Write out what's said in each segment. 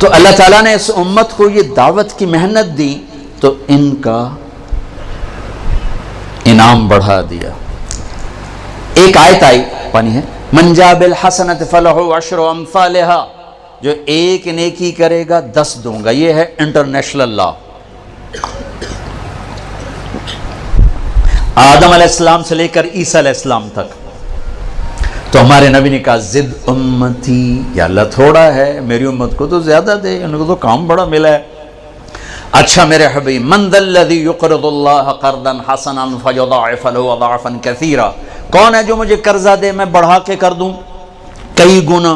تو اللہ تعالیٰ نے اس امت کو یہ دعوت کی محنت دی تو ان کا انعام بڑھا دیا۔ ایک آیت آئی پانی ہے، من جاء بالحسنۃ فلہ عشر امثالھا، جو ایک نیکی کرے گا 10 دوں گا۔ یہ ہے انٹرنیشنل لا۔ آدم علیہ السلام سے لے کر عیسیٰ علیہ السلام تک۔ تو ہمارے نبی نے کہا زد امتی، یا اللہ تھوڑا ہے، میری امت کو تو زیادہ دے، ان کو تو کام بڑا ملا ہے۔ اچھا میرے حبیب، من ذا الذی یقرض اللہ قرضا حسنا فیضاعف له اضعافا کثیرا، کون ہے جو مجھے قرضہ دے میں بڑھا کے کر دوں کئی گنا؟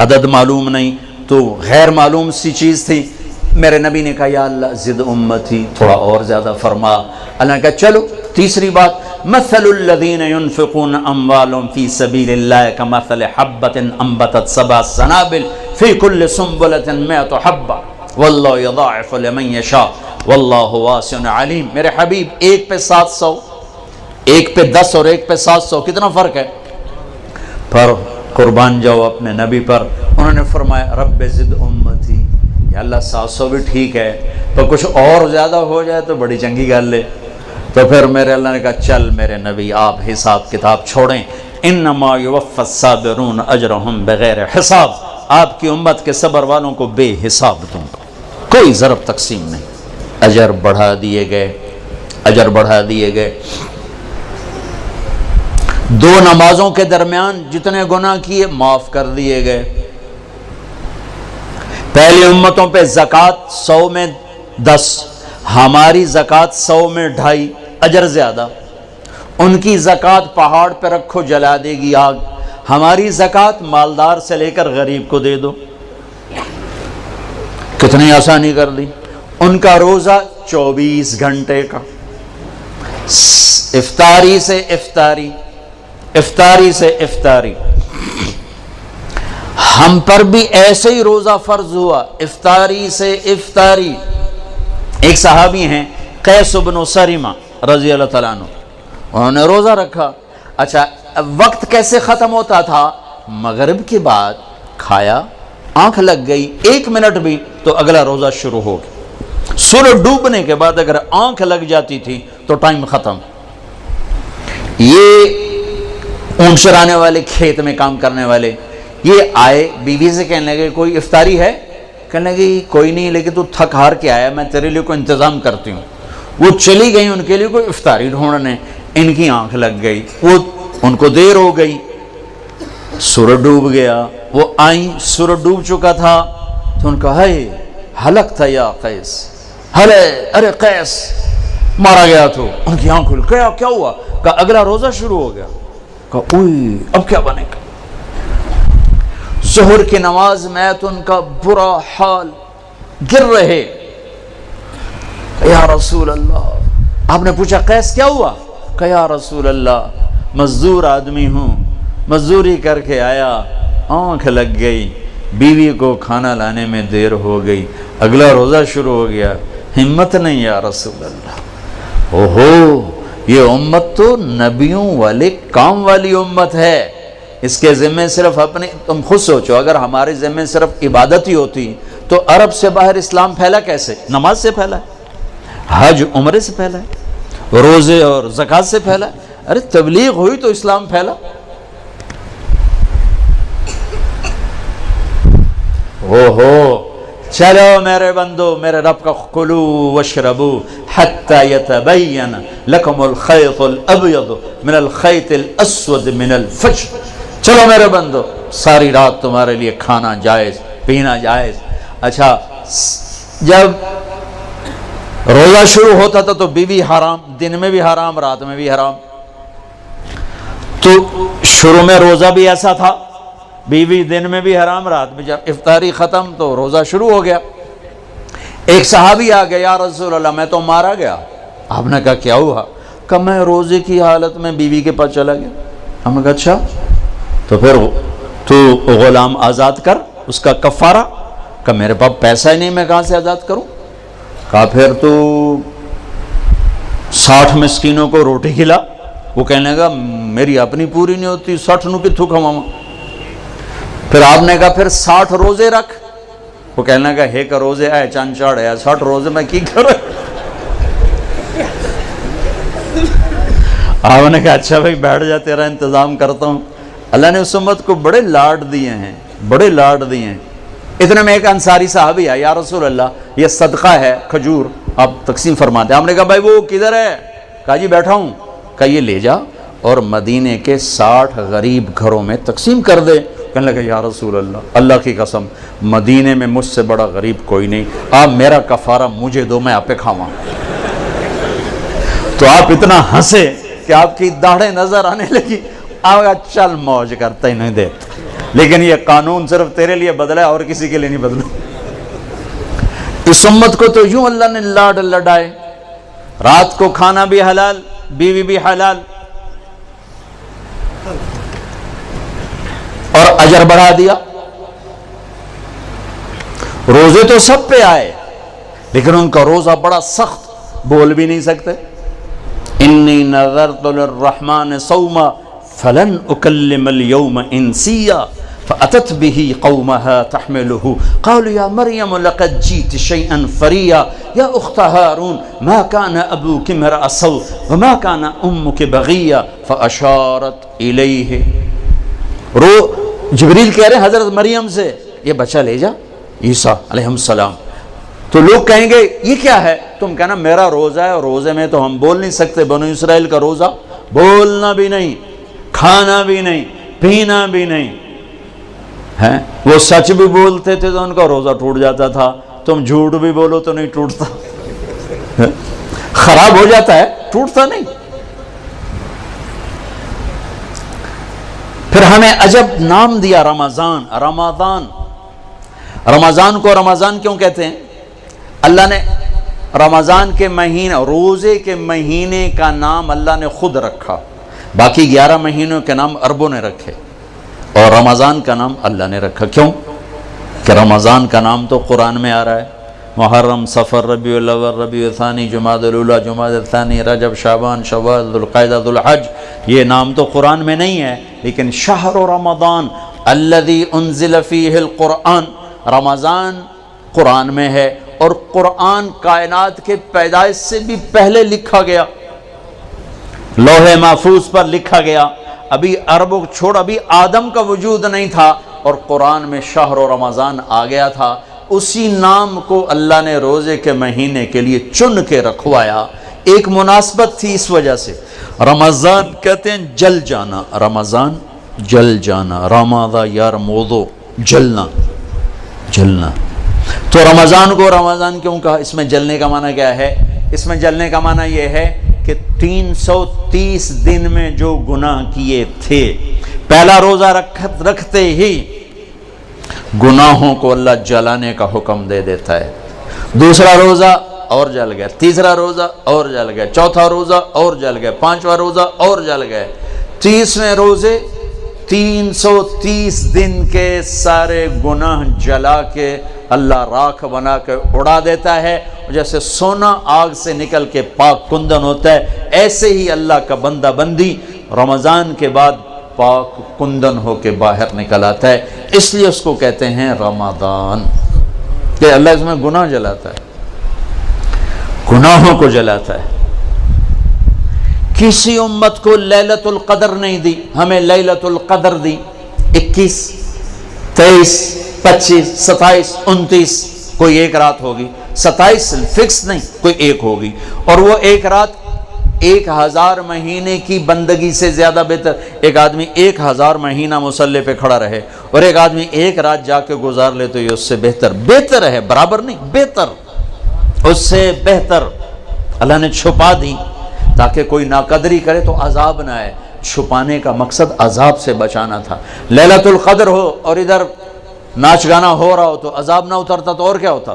عدد معلوم نہیں تو غیر معلوم سی چیز تھی۔ میرے نبی نے کہا یا اللہ زد امتی، تھوڑا اور زیادہ فرما۔ اللہ نے کہا چلو تیسری بات، مثل الذین ينفقون اموالهم فی سبیل اللہ کمثل حبۃ انبتت 7 سنابل فی کل سنبلۃ 100 حبۃ واللہ یضاعف لمن یشاء واللہ واسع علیم۔ میرے حبیب ایک پہ 700، ایک پہ 10 اور ایک پہ 700، کتنا فرق ہے؟ پر قربان جاؤ اپنے نبی پر۔ انہوں نے فرمایا رب زد امتی، یا اللہ 700 بھی ٹھیک ہے، تو کچھ اور زیادہ ہو جائے تو بڑی چنگی گل ہے۔ تو پھر میرے اللہ نے کہا چل میرے نبی آپ حساب کتاب چھوڑیں، انما یوفی الصابرون اجرہم بغیر حساب، آپ کی امت کے صبر والوں کو بے حساب دوں گا، کوئی ضرب تقسیم نہیں۔ اجر بڑھا دیے گئے، اجر بڑھا دیے گئے۔ 2 نمازوں کے درمیان جتنے گناہ کیے معاف کر دیے گئے۔ پہلی امتوں پہ زکوٰۃ 100 میں 10، ہماری زکوٰۃ 100 میں 2.5، اجر زیادہ۔ ان کی زکوٰۃ پہاڑ پہ رکھو جلا دے گی آگ، ہماری زکوٰۃ مالدار سے لے کر غریب کو دے دو، کتنی آسانی کر دی۔ ان کا روزہ 24 گھنٹے کا، افطاری سے افطاری، افطاری سے افطاری۔ ہم پر بھی ایسے ہی روزہ فرض ہوا، افطاری سے افطاری۔ ایک صحابی ہیں قیس بن سریمہ رضی اللہ تعالیٰ عنہ، انہوں نے روزہ رکھا۔ اچھا وقت کیسے ختم ہوتا تھا؟ مغرب کے بعد کھایا، آنکھ لگ گئی 1 منٹ بھی تو اگلا روزہ شروع ہو گیا۔ سورج ڈوبنے کے بعد اگر آنکھ لگ جاتی تھی تو ٹائم ختم۔ یہ اونٹ چرانے والے، کھیت میں کام کرنے والے، یہ آئے بیوی سے کہنے لگے کوئی افطاری ہے؟ کہنے لگے کوئی نہیں، لیکن تو تھک ہار کے آیا، میں تیرے لیے کوئی انتظام کرتی ہوں۔ وہ چلی گئی ان کے لیے کوئی افطاری ڈھونڈنے، ان کی آنکھ لگ گئی، وہ ان کو دیر ہو گئی، سورج ڈوب گیا۔ وہ آئیں، سورج ڈوب چکا تھا تو ان کا ہے ہلک تھا یا قیس، ارے قیس مارا گیا تو ان کی آنکھ کھل گیا، کیا ہوا؟ کہا اگلا روزہ شروع ہو گیا۔ کہا اوئی اب کیا بنے گا؟ ظہر کی نماز میں تو ان کا برا حال، گر رہے۔ یا رسول اللہ، آپ نے پوچھا قیس کیا ہوا؟ کہ یا رسول اللہ مزدور آدمی ہوں، مزدوری کر کے آیا، آنکھ لگ گئی، بیوی کو کھانا لانے میں دیر ہو گئی، اگلا روزہ شروع ہو گیا، ہمت نہیں یا رسول اللہ۔ اوہو، یہ امت تو نبیوں والے کام والی امت ہے، اس کے ذمہ صرف اپنے، تم خود سوچو اگر ہمارے ذمہ صرف عبادت ہی ہوتی تو عرب سے باہر اسلام پھیلا کیسے؟ نماز سے پھیلا ہے، حج عمرے سے پھیلا ہے، روزے اور زکوٰۃ سے پھیلا ہے۔ ارے تبلیغ ہوئی تو اسلام پھیلا۔ اوہو، چلو میرے بندو، میرے رب کا کلو واشربو حتی یتبین لکم الخیط الابیض من الخیط الاسود من الفجر۔ چلو میرے بندو، ساری رات تمہارے لیے کھانا جائز، پینا جائز۔ اچھا جب روزہ شروع ہوتا تھا تو بیوی حرام، دن میں بھی حرام، رات میں بھی حرام۔ تو شروع میں روزہ بھی ایسا تھا، بیوی دن میں بھی حرام، رات میں۔ جب افطاری ختم تو روزہ شروع ہو گیا۔ ایک صحابی آ گیا، یا رسول اللہ میں تو مارا گیا۔ آپ نے کہا کیا ہوا؟ کہ میں روزے کی حالت میں بیوی کے پاس چلا گیا۔ ہم نے کہا اچھا، تو پھر تو غلام آزاد کر، اس کا کفارہ۔ کہ میرے پاس پیسہ ہی نہیں، میں کہاں سے آزاد کروں؟ کہا پھر تو 60 مسکینوں کو روٹی کھلا۔ وہ کہنے لگا میری اپنی پوری نہیں ہوتی، 60 نو کتھوں کھواواں؟ پھر آپ نے کہا پھر 60 روزے رکھ۔ وہ کہنے لگا ہے کہ روزے آئے چاند چاڑ ہے 60 روزے میں کی کر آپ نے کہا اچھا بھائی بیٹھ جا تیرا انتظام کرتا ہوں. اللہ نے اس امت کو بڑے لاڈ دیے ہیں، بڑے لاڈ دیے ہیں. اتنے میں ایک انصاری صحابی آیا، یا رسول اللہ یہ صدقہ ہے کھجور آپ تقسیم فرماتے ہیں. آپ نے کہا بھائی وہ کدھر ہے؟ کہا جی بیٹھا ہوں. کہا یہ لے جا اور مدینے کے 60 غریب گھروں میں تقسیم کر دے. کہنے لگا یا رسول اللہ اللہ کی قسم مدینے میں مجھ سے بڑا غریب کوئی نہیں، آپ میرا کفارہ مجھے دو، میں آپ پہ کھاواں. تو آپ اتنا ہنسے کہ آپ کی داڑھیں نظر آنے لگی. آپ کا چل موج کرتا ہی نہیں دے، لیکن یہ قانون صرف تیرے لیے بدلا ہے اور کسی کے لیے نہیں بدلا. اس امت کو تو یوں اللہ نے لاڈ لڈائے، رات کو کھانا بھی حلال، بیوی بھی حلال، اور اجر بڑھا دیا. روزے تو سب پہ آئے لیکن ان کا روزہ بڑا سخت، بول بھی نہیں سکتے. انی نذرت للرحمن صوما فلن اکلم اليوم انسیا فاتت به قومها تحمله قالوا یا مریم لقد جئت شیئا فریا یا اخت ہارون ما كان ابوك امرأ سوء وما كان امك بغیا فاشارت الیہ. جبریل کہہ رہے ہیں حضرت مریم سے یہ بچہ لے جا عیسیٰ علیہ السلام. تو لوگ کہیں گے یہ کیا ہے؟ تم کہنا میرا روزہ ہے اور روزے میں تو ہم بول نہیں سکتے. بنو اسرائیل کا روزہ بولنا بھی نہیں، کھانا بھی نہیں، پینا بھی نہیں ہے. وہ سچ بھی بولتے تھے تو ان کا روزہ ٹوٹ جاتا تھا. تم جھوٹ بھی بولو تو نہیں ٹوٹتا، خراب ہو جاتا ہے، ٹوٹتا نہیں. پھر ہمیں عجب نام دیا رمضان. رمضان کو رمضان کیوں کہتے ہیں؟ اللہ نے رمضان کے مہینے، روزے کے مہینے کا نام اللہ نے خود رکھا. باقی 11 مہینوں کے نام عربوں نے رکھے اور رمضان کا نام اللہ نے رکھا. کیوں؟ کہ رمضان کا نام تو قرآن میں آ رہا ہے. محرم، صفر، ربیع الاول، ربیع الثانی، جمادی الاولیٰ، جمادی الثانی، رجب، شعبان، شوال، ذوالقعدہ، ذوالحج. یہ نام تو قرآن میں نہیں ہے، لیکن شہر رمضان الذی انزل فیہ القرآن، رمضان قرآن میں ہے اور قرآن کائنات کے پیدائش سے بھی پہلے لکھا گیا، لوح محفوظ پر لکھا گیا. ابھی عربوں چھوڑ، ابھی آدم کا وجود نہیں تھا اور قرآن میں شہر رمضان آ گیا تھا. اسی نام کو اللہ نے روزے کے مہینے کے لیے چن کے رکھوایا. ایک مناسبت تھی اس وجہ سے. رمضان کہتے ہیں جل جانا، رمضان جل جانا، رمضان یرمض، جلنا جلنا. تو رمضان کو رمضان کیوں کہا؟ اس میں جلنے کا معنی کیا ہے؟ اس میں جلنے کا معنی یہ ہے کہ 330 دن میں جو گناہ کیے تھے، پہلا روزہ رکھتے ہی گناہوں کو اللہ جلانے کا حکم دے دیتا ہے. دوسرا روزہ اور جل گئے، تیسرا روزہ اور جل گئے، چوتھا روزہ اور جل گئے، پانچواں روزہ اور جل گئے. 30ویں روزے 330 دن کے سارے گناہ جلا کے اللہ راکھ بنا کے اڑا دیتا ہے. جیسے سونا آگ سے نکل کے پاک کندن ہوتا ہے، ایسے ہی اللہ کا بندہ بندی رمضان کے بعد پاک کندن ہو کے باہر نکل آتا ہے. اس لیے اس کو کہتے ہیں رمضان، کہ اللہ اس میں گناہ جلاتا ہے، گناہوں کو جلاتا ہے. کسی امت کو لیلۃ القدر نہیں دی، ہمیں لیلۃ القدر دی. 21، 23، 25، 27، 29 کوئی ایک رات ہوگی. 27 فکس نہیں، کوئی ایک ہوگی. اور وہ ایک رات 1000 مہینے کی بندگی سے زیادہ بہتر. ایک آدمی 1000 مہینہ مصلی پہ کھڑا رہے اور ایک آدمی ایک رات جا کے گزار لے تو یہ اس سے بہتر ہے، برابر نہیں، بہتر، اس سے بہتر. اللہ نے چھپا دی تاکہ کوئی ناقدری کرے تو عذاب نہ آئے. چھپانے کا مقصد عذاب سے بچانا تھا. لیلۃ القدر ہو اور ادھر ناچ گانا ہو رہا ہو تو عذاب نہ اترتا تو اور کیا ہوتا؟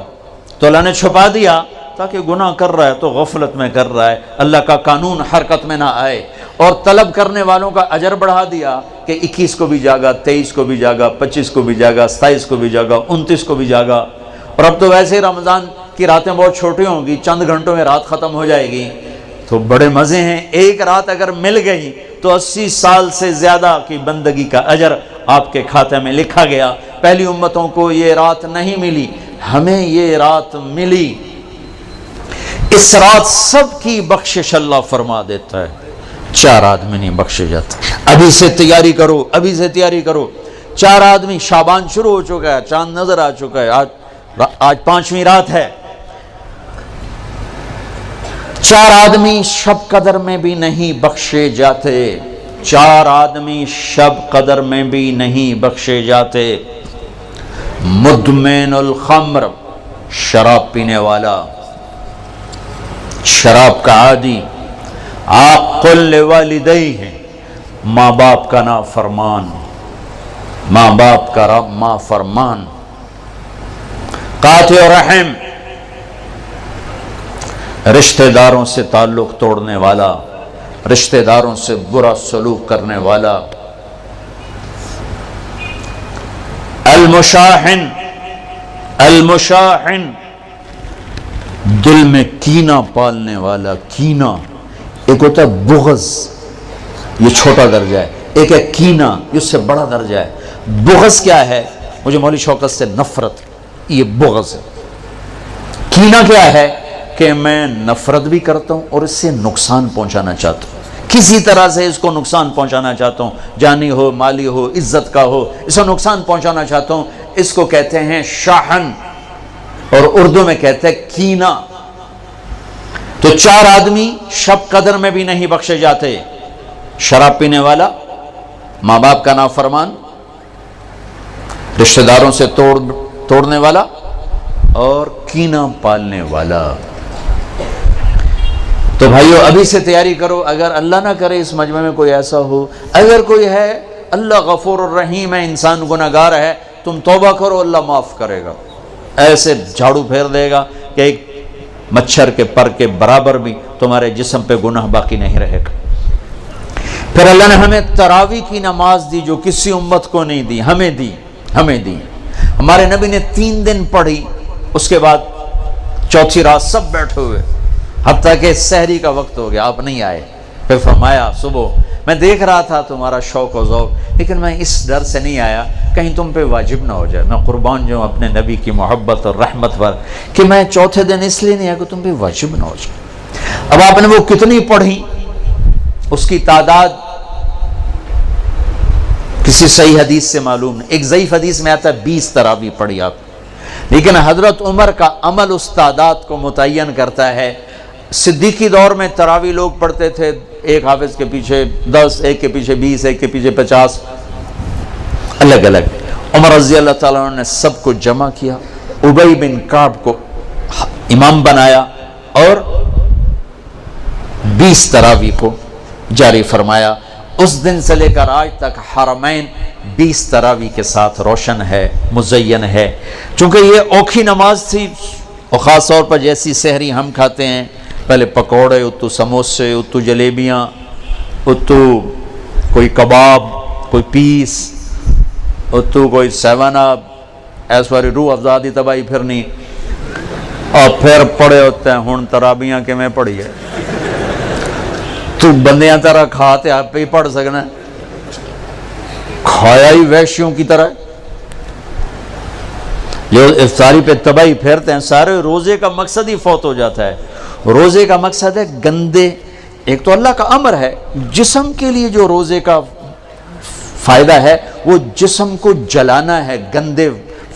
تو اللہ نے چھپا دیا تاکہ گناہ کر رہا ہے تو غفلت میں کر رہا ہے، اللہ کا قانون حرکت میں نہ آئے. اور طلب کرنے والوں کا اجر بڑھا دیا کہ 21 کو بھی جاگا، 23 کو بھی جاگا، 25 کو بھی جاگا، 27 کو بھی جاگا، 29 کو بھی جاگا. اور اب تو ویسے ہی رمضان کی راتیں بہت چھوٹی ہوں گی، چند گھنٹوں میں رات ختم ہو جائے گی تو بڑے مزے ہیں. ایک رات اگر مل گئی تو 80 سال سے زیادہ کی بندگی کا اجر آپ کے کھاتے میں لکھا گیا. پہلی امتوں کو یہ رات نہیں ملی، ہمیں یہ رات ملی، اس رات سب کی بخشش اللہ فرما دیتا ہے، 4 آدمی نہیں بخشے جاتے۔ ابھی سے تیاری کرو، ابھی سے تیاری کرو۔ 4 آدمی، شعبان شروع ہو چکا ہے، چاند نظر آ چکا ہے، آج 5ویں رات ہے۔ 4 آدمی شب قدر میں بھی نہیں بخشے جاتے، 4 آدمی شب قدر میں بھی نہیں بخشے جاتے۔ مدمن الخمر، شراب پینے والا، شراب کا عادی، عاقل لوالدیہ، ماں باپ کا نافرمان، ماں باپ کا نافرمان، قاطع رحم، رشتہ داروں سے تعلق توڑنے والا، رشتہ داروں سے برا سلوک کرنے والا، المشاحن، المشاحن، دل میں کینہ پالنے والا، کینہ۔ ایک ہوتا ہے بغض، یہ چھوٹا درجہ ہے، ایک ہے کینہ، یہ اس سے بڑا درجہ ہے۔ بغض کیا ہے؟ مجھے مولوی شوکت سے نفرت، یہ بغض ہے۔ کینہ کیا ہے؟ کہ میں نفرت بھی کرتا ہوں اور اس سے نقصان پہنچانا چاہتا ہوں، کسی طرح سے اس کو نقصان پہنچانا چاہتا ہوں، جانی ہو، مالی ہو، عزت کا ہو، اس کو نقصان پہنچانا چاہتا ہوں۔ اس کو کہتے ہیں شاحن، اور اردو میں کہتے ہیں کینہ۔ تو 4 آدمی شب قدر میں بھی نہیں بخشے جاتے، شراب پینے والا، ماں باپ کا نافرمان، رشتہ داروں سے توڑنے والا، اور کینہ پالنے والا۔ تو بھائیو ابھی سے تیاری کرو، اگر اللہ نہ کرے اس مجمع میں کوئی ایسا ہو، اگر کوئی ہے، اللہ غفور الرحیم ہے، انسان گناہگار ہے، تم توبہ کرو، اللہ معاف کرے گا، ایسے جھاڑو پھیر دے گا کہ ایک مچھر کے پر کے برابر بھی تمہارے جسم پہ گناہ باقی نہیں رہے گا۔ پھر اللہ نے ہمیں تراویح کی نماز دی جو کسی امت کو نہیں دی، ہمیں دی، ہمیں دی۔ ہمارے نبی نے 3 دن پڑھی، اس کے بعد 4تھی رات سب بیٹھے ہوئے، حتیٰ کہ سحری کا وقت ہو گیا، آپ نہیں آئے۔ پھر فرمایا صبح میں دیکھ رہا تھا تمہارا شوق و ذوق، لیکن میں اس ڈر سے نہیں آیا کہیں تم پہ واجب نہ ہو جائے۔ میں قربان جو اپنے نبی کی محبت اور رحمت پر کہ میں 4تھے دن اس لیے نہیں آیا کہ تم پہ واجب نہ ہو جائے۔ اب آپ نے وہ کتنی پڑھی، اس کی تعداد کسی صحیح حدیث سے معلوم نہیں، ایک ضعیف حدیث میں آتا ہے 20 تراویح پڑھی آپ، لیکن حضرت عمر کا عمل اس تعداد کو متعین کرتا ہے۔ صدیقی دور میں تراویح لوگ پڑھتے تھے، ایک حافظ کے پیچھے 10، ایک کے پیچھے 20، ایک کے پیچھے 50، الگ الگ۔ عمر رضی اللہ تعالیٰ عنہ نے سب کو جمع کیا، ابی بن کعب کو امام بنایا اور 20 تراویح کو جاری فرمایا۔ اس دن سے لے کر آج تک حرمین 20 تراویح کے ساتھ روشن ہے، مزین ہے، چونکہ یہ اوکھی نماز تھی، اور خاص طور پر جیسی سحری ہم کھاتے ہیں، پہلے پکوڑے، اتو سموسے، اتو جلیبیاں، اتو کوئی کباب، کوئی پیس، اتو کوئی 7 اپ، ایس والی روح افزادی تباہی پھرنی، اور پھر پڑے ہوتے ہیں ہن ترابیاں کہ میں پڑھی ہے، تو بندیاں طرح کھاتے آپ پہ ہی پڑھ سکنا ہے، کھایا ہی ویشیوں کی طرح۔ جو افطاری پہ تباہی پھیرتے ہیں، سارے روزے کا مقصد ہی فوت ہو جاتا ہے۔ روزے کا مقصد ہے گندے، ایک تو اللہ کا امر ہے، جسم کے لیے جو روزے کا فائدہ ہے وہ جسم کو جلانا ہے، گندے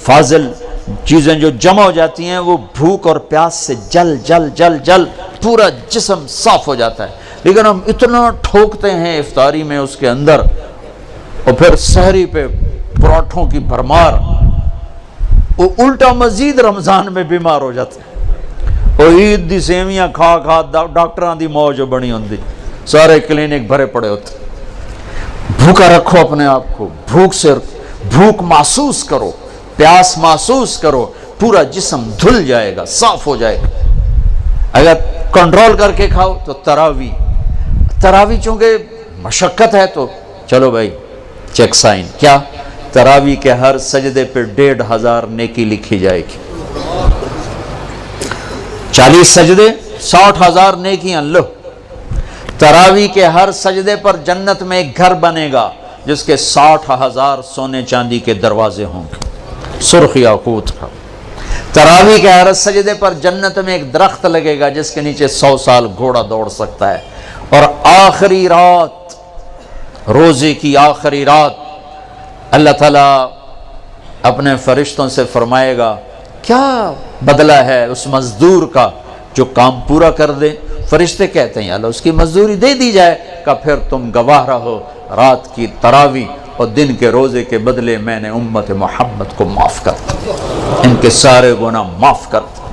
فاضل چیزیں جو جمع ہو جاتی ہیں وہ بھوک اور پیاس سے جل جل جل جل پورا جسم صاف ہو جاتا ہے، لیکن ہم اتنا ٹھوکتے ہیں افطاری میں اس کے اندر، اور پھر سحری پہ پراٹھوں کی بھرمار، وہ الٹا مزید رمضان میں بیمار ہو جاتے ہیں۔ اور عید دی سیویاں کھا کھا ڈاکٹراں دی موج بنی ہوندی، سارے کلینک بھرے پڑے ہوتے۔ بھوکا رکھو اپنے آپ کو، بھوک محسوس کرو، پیاس محسوس کرو، پورا جسم دھل جائے گا، صاف ہو جائے گا۔ اگر کنٹرول کر کے کھاؤ تو تراویح چونکہ مشقت ہے، تو چلو بھائی چیک سائن کیا، تراویح کے ہر سجدے پہ 1500 نیکی لکھی جائے گی، 40 سجدے 60,000 نیکیاں لو۔ تراویح کے ہر سجدے پر جنت میں ایک گھر بنے گا جس کے 60,000 سونے چاندی کے دروازے ہوں گے، سرخ یاقوت کا۔ تراویح کے ہر سجدے پر جنت میں ایک درخت لگے گا جس کے نیچے 100 سال گھوڑا دوڑ سکتا ہے. اور آخری رات، روزے کی آخری رات، اللہ تعالیٰ اپنے فرشتوں سے فرمائے گا کیا بدلہ ہے اس مزدور کا جو کام پورا کر دے. فرشتے کہتے ہیں اللہ اس کی مزدوری دے دی جائے. کہ پھر تم گواہ رہو رات کی تراویح اور دن کے روزے کے بدلے میں نے امت محمد کو معاف کر دیا، ان کے سارے گناہ معاف کر دیا.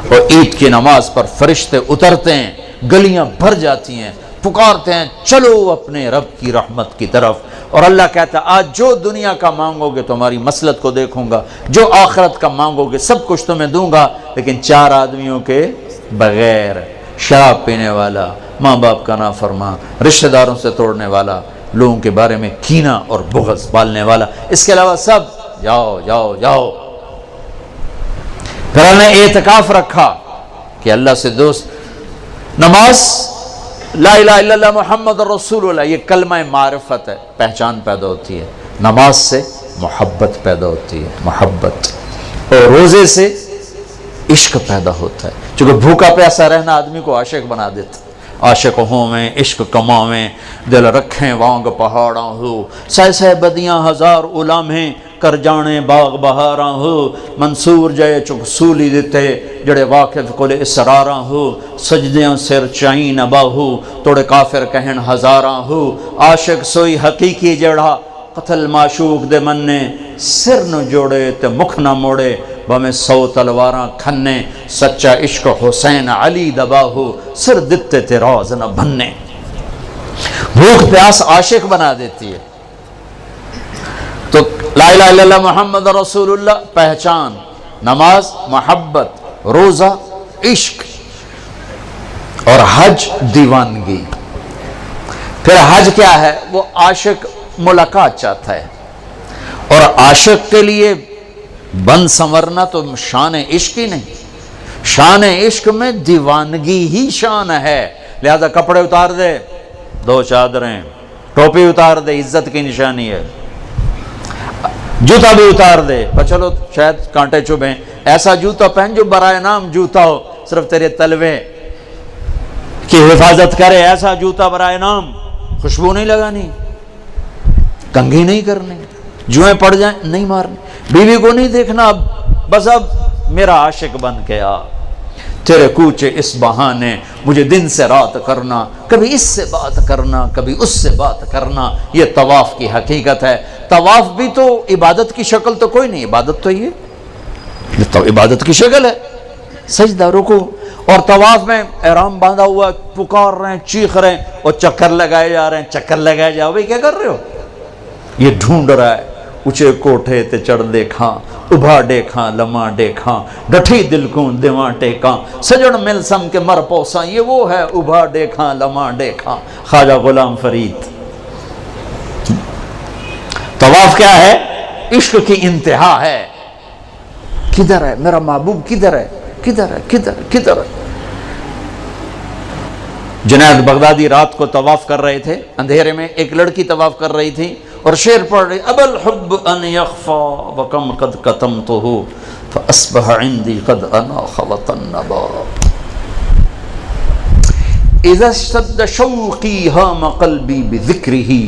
اور عید کی نماز پر فرشتے اترتے ہیں، گلیاں بھر جاتی ہیں، پکارتے ہیں چلو اپنے رب کی رحمت کی طرف. اور اللہ کہتا ہے آج جو دنیا کا مانگو گے تمہاری مسلط کو دیکھوں گا، جو آخرت کا مانگو گے سب کچھ تمہیں دوں گا، لیکن 4 آدمیوں کے بغیر: شراب پینے والا، ماں باپ کا نافرمان، رشتہ داروں سے توڑنے والا، لوگوں کے بارے میں کینہ اور بغض پالنے والا. اس کے علاوہ سب جاؤ جاؤ جاؤ. پھر ہم نے اعتکاف رکھا کہ اللہ سے دوست. نماز، لا الہ الا اللہ محمد رسول اللہ، یہ کلمہ معرفت ہے، پہچان پیدا ہوتی ہے. نماز سے محبت پیدا ہوتی ہے، محبت. اور روزے سے عشق پیدا ہوتا ہے، چونکہ بھوکا پیاسا رہنا آدمی کو عاشق بنا دیتا. عاشق ہوویں عشق کماویں، دل رکھیں وانگ پہاڑاں ہو، سہ سہ بدیاں ہزار علامیں کر جانے باغ بہاراں ہو. منصور جائے چک سولی دیتے جڑے واقف کل اسراراں ہو. سجدیاں سر چائیں نباہو توڑے کافر کہن ہزاراں ہو. عاشق سوئی حقیقی جڑا قتل معشوق دے مننے، سر نہ جوڑے تے مکھ نہ موڑے بمیں 100 تلواراں کھنے. سچا عشق حسین علی دباہو سر دتے تے راز نہ بننے. بھوک پیاس عاشق بنا دیتی ہے. تو لا الہ الا اللہ محمد رسول اللہ پہچان، نماز محبت، روزہ عشق، اور حج دیوانگی. پھر حج کیا ہے؟ وہ عاشق ملاقات چاہتا ہے، اور عاشق کے لیے بن سنورنا تو شان عشق ہی نہیں، شان عشق میں دیوانگی ہی شان ہے. لہذا کپڑے اتار دے، 2 چادریں، ٹوپی اتار دے، عزت کی نشانی ہے. جوتا بھی اتار دے، پر چلو شاید کانٹے چبھیں، ایسا جوتا پہن جو برائے نام جوتا ہو، صرف تیرے تلوے کی حفاظت کرے. ایسا جوتا برائے نام، خوشبو نہیں لگانی، کنگھی نہیں کرنی، جوئیں پڑ جائیں نہیں مارنی، بیوی کو نہیں دیکھنا. بس اب میرا عاشق بن کے آ، تیرے کوچے اس بہانے مجھے دن سے رات کرنا، کبھی اس سے بات کرنا کبھی اس سے بات کرنا. یہ طواف کی حقیقت ہے. طواف بھی تو عبادت کی شکل تو کوئی نہیں، عبادت تو یہ تو عبادت کی شکل ہے. سجدہ، رکوع، اور طواف میں احرام باندھا ہوا پکار رہے ہیں، چیخ رہے ہیں، اور چکر لگائے جا رہے ہیں. چکر لگائے جاؤ بھائی، کیا کر رہے ہو؟ یہ ڈھونڈ رہا ہے. اچھے کوٹھے تے چڑھ دیکھاں، ابھا دیکھاں لمحہ دیکھاں، ڈٹھی دل کو دیواں ٹیکاں، سجن مل سم کے مر پوساں. یہ وہ ہے ابھا دیکھاں لمحہ دیکھاں، خواجہ غلام فرید. طواف کیا ہے؟ عشق کی انتہا ہے. کدھر ہے میرا محبوب؟ کدھر ہے؟ کدھر ہے؟ کدھر ہے؟ کدھر ہے؟ جنید بغدادی رات کو طواف کر رہے تھے، اندھیرے میں ایک لڑکی طواف کر رہی تھی اور شعر پڑھ رہی: ابا الحب ان یخفا وکم قد کتمتہ فاصبح عندی قد اناخ وطنبا اذا اشتد شوقی ہام قلبی بذکرہ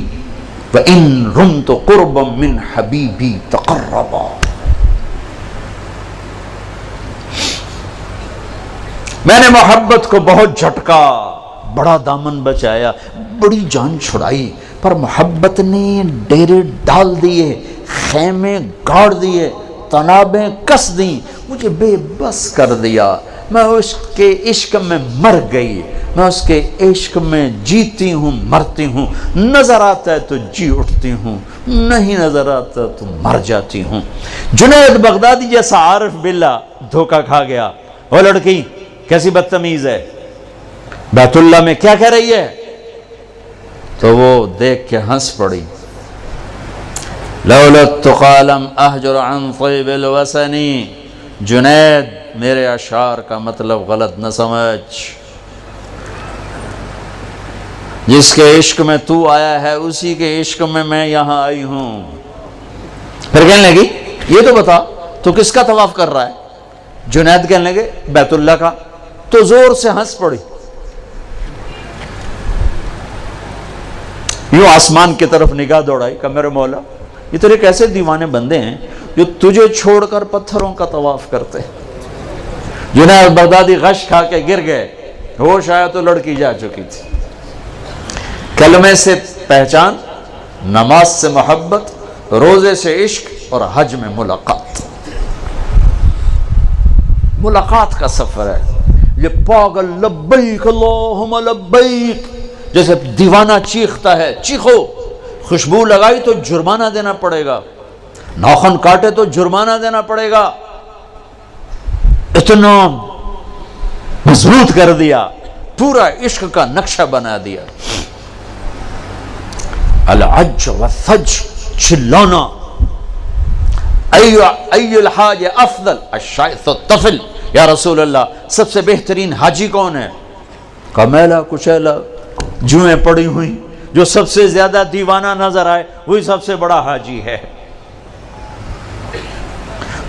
وان رمت قربا من حبیبی تقربا. میں نے محبت کو بہت جھٹکا، بڑا دامن بچایا، بڑی جان چھڑائی، پر محبت نے ڈیرے ڈال دیے، خیمے گاڑ دیے، تنابیں کس دیں، مجھے بے بس کر دیا. میں اس کے عشق میں مر گئی، میں اس کے عشق میں جیتی ہوں مرتی ہوں. نظر آتا ہے تو جی اٹھتی ہوں، نہیں نظر آتا تو مر جاتی ہوں. جنید بغدادی جیسا عارف باللہ دھوکہ کھا گیا. وہ لڑکی کیسی بدتمیز ہے، بیت اللہ میں کیا کہہ رہی ہے؟ تو وہ دیکھ کے ہنس پڑی. لولا التقى لم احجر عن طيب الوسن. جنید میرے اشعار کا مطلب غلط نہ سمجھ، جس کے عشق میں تو آیا ہے اسی کے عشق میں میں یہاں آئی ہوں. پھر کہنے لگی یہ تو بتا تو کس کا طواف کر رہا ہے؟ جنید کہنے لگے بیت اللہ کا، تو زور سے ہنس پڑی، یوں آسمان کی طرف نگاہ دوڑائی کہ میرے مولا یہ تیرے کیسے دیوانے بندے ہیں جو تجھے چھوڑ کر پتھروں کا طواف کرتے ہیں۔ جنید بغدادی غش کھا کے گر گئے، ہوش آیا تو لڑکی جا چکی تھی۔ کلمے سے پہچان، نماز سے محبت، روزے سے عشق اور حج میں ملاقات۔ ملاقات کا سفر ہے یہ پاگل لبیک اللہم لبیک جیسے دیوانہ چیختا ہے، چیخو۔ خوشبو لگائی تو جرمانہ دینا پڑے گا، ناخن کاٹے تو جرمانہ دینا پڑے گا، اتنا مضبوط کر دیا، پورا عشق کا نقشہ بنا دیا۔ العج والثج، چلانا، ای الحاج افضل الشائث الطفل، یا رسول اللہ سب سے بہترین حاجی کون ہے؟ کمیلا کچیلا جوئیں پڑی ہوئی، جو سب سے زیادہ دیوانہ نظر آئے وہی سب سے بڑا حاجی ہے۔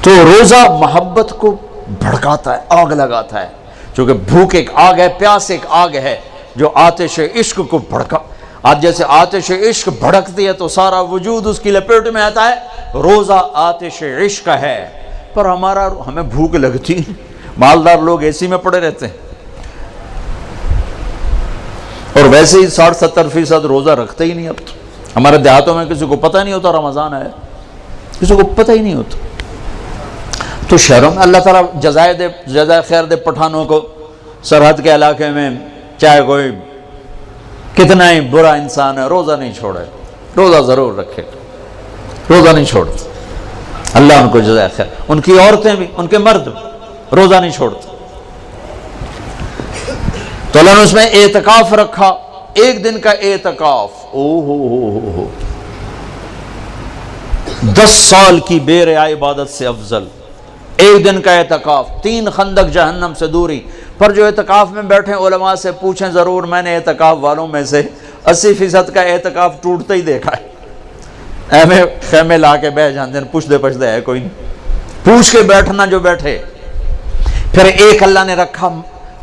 تو روزہ محبت کو بھڑکاتا ہے، آگ لگاتا ہے، چونکہ بھوک ایک آگ ہے، پیاس ایک آگ ہے جو آتش عشق کو بھڑکا۔ آج جیسے آتش عشق بھڑکتی ہے تو سارا وجود اس کی لپیٹ میں آتا ہے، روزہ آتش عشق ہے۔ پر ہمیں بھوک لگتی، مالدار لوگ اے سی میں پڑے رہتے ہیں، اور ویسے ہی 60-70% روزہ رکھتے ہی نہیں۔ اب تو ہمارے دیہاتوں میں کسی کو پتہ نہیں ہوتا رمضان ہے، کسی کو پتہ ہی نہیں ہوتا۔ تو شہروں میں اللہ تعالیٰ جزائے خیر دے پٹھانوں کو، سرحد کے علاقے میں چاہے کوئی کتنا ہی برا انسان ہے، روزہ نہیں چھوڑے، روزہ ضرور رکھے، روزہ نہیں چھوڑتے، اللہ ان کو جزائے خیر۔ ان کی عورتیں بھی، ان کے مرد بھی روزہ نہیں چھوڑتے۔ تو اللہ نے اس میں اعتکاف رکھا، ایک دن کا اعتکاف، 10 سال کی بے ریا عبادت سے افضل ایک دن کا اعتکاف، 3 خندق جہنم سے دوری۔ پر جو اعتکاف میں بیٹھے علماء سے پوچھیں ضرور، میں نے اعتکاف والوں میں سے 80% کا اعتکاف ٹوٹتا ہی دیکھا ہے۔ ایمیں خیمے لا کے بیٹھ جاندے ہیں، پوچھ دے ہے کوئی نہیں، پوچھ کے بیٹھنا جو بیٹھے۔ پھر ایک اللہ نے رکھا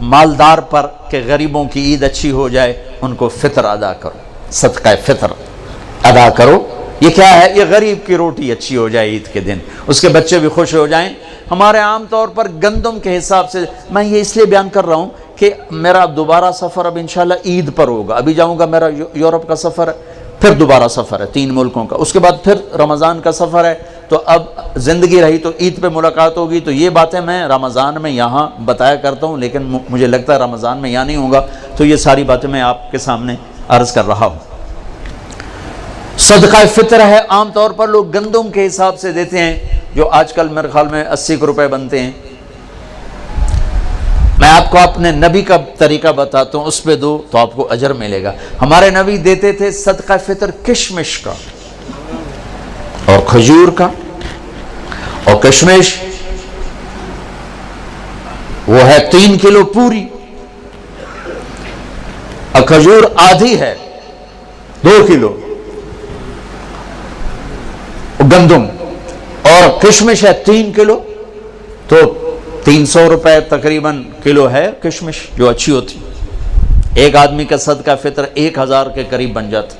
مالدار پر کہ غریبوں کی عید اچھی ہو جائے، ان کو فطر ادا کرو، صدقہ فطر ادا کرو۔ یہ کیا ہے؟ یہ غریب کی روٹی اچھی ہو جائے عید کے دن، اس کے بچے بھی خوش ہو جائیں۔ ہمارے عام طور پر گندم کے حساب سے، میں یہ اس لیے بیان کر رہا ہوں کہ میرا دوبارہ سفر اب انشاءاللہ عید پر ہوگا، ابھی جاؤں گا، میرا یورپ کا سفر ہے، پھر دوبارہ سفر ہے 3 ملکوں کا، اس کے بعد پھر رمضان کا سفر ہے۔ تو اب زندگی رہی تو عید پہ ملاقات ہوگی، تو یہ باتیں میں رمضان میں یہاں بتایا کرتا ہوں، لیکن مجھے لگتا ہے رمضان میں یہاں نہیں ہوگا، تو یہ ساری باتیں میں آپ کے سامنے عرض کر رہا ہوں۔ صدقہ فطر ہے، عام طور پر لوگ گندم کے حساب سے دیتے ہیں، جو آج کل میرے خیال میں 80 روپے بنتے ہیں۔ میں آپ کو اپنے نبی کا طریقہ بتاتا ہوں، اس پہ دو تو آپ کو اجر ملے گا۔ ہمارے نبی دیتے تھے صدقہ فطر کشمش کا اور کھجور کا، اور کشمش وہ ہے 3 کلو پوری، اور کھجور آدھی ہے 2 کلو گندم، اور کشمش ہے 3 کلو، تو 300 روپے تقریباً کلو ہے کشمش، جو اچھی ہوتی۔ ایک آدمی کا صدقہ فطر 1000 کے قریب بن جاتا،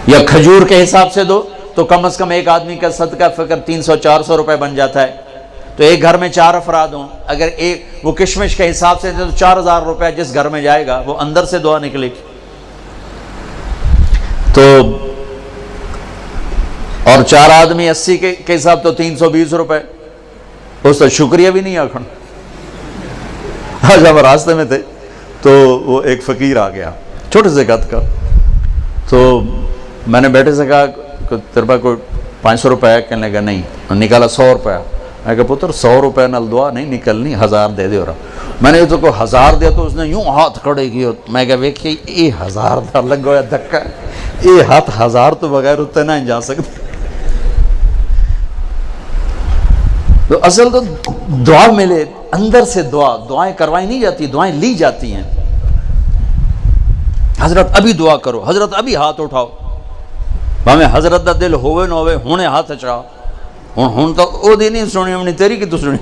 یا کھجور کے حساب سے دو تو کم از کم ایک آدمی کا صدقہ فطر 300-400 روپے بن جاتا ہے۔ تو ایک گھر میں 4 افراد ہوں، اگر ایک وہ کشمش کے حساب سے دے تو 4000 روپے جس گھر میں جائے گا وہ اندر سے دعا نکلے گی۔ تو اور 4 آدمی 80 کے حساب تو 320 روپے، اس تو شکریہ بھی نہیں آکھن۔ آج ہم راستے میں تھے تو وہ ایک فقیر آ گیا چھوٹے سے قد کا، تو میں نے بیٹے سے کہا کہ تیرے پاس کوئی 500 روپے ہے؟ کہنے لگا نہیں، نکالا 100 روپے۔ میں کہا پتر 100 روپے نال دعا نہیں نکلنی، 1000 دے دے۔ اور میں نے تو کو 1000 دیا تو اس نے یوں ہاتھ کھڑے کیے، میں کہا ویکھیے یہ 1000 دا لگا ہوا دھکا، یہ ہاتھ 1000 تو بغیر اتنے نہ جا سکتے۔ تو اصل تو دعا ملے، اندر سے دعائیں کروائی نہیں جاتی، دعائیں لی جاتی ہیں۔ حضرت ابھی دعا کرو، حضرت ابھی ہاتھ اٹھاؤ، ہمیں حضرت دا دل ہوئے نہ ہوئے ہونے ہاتھ چاہ، ہوں تو او دی نہیں سنی، ہم نے تیری کی تو سنی،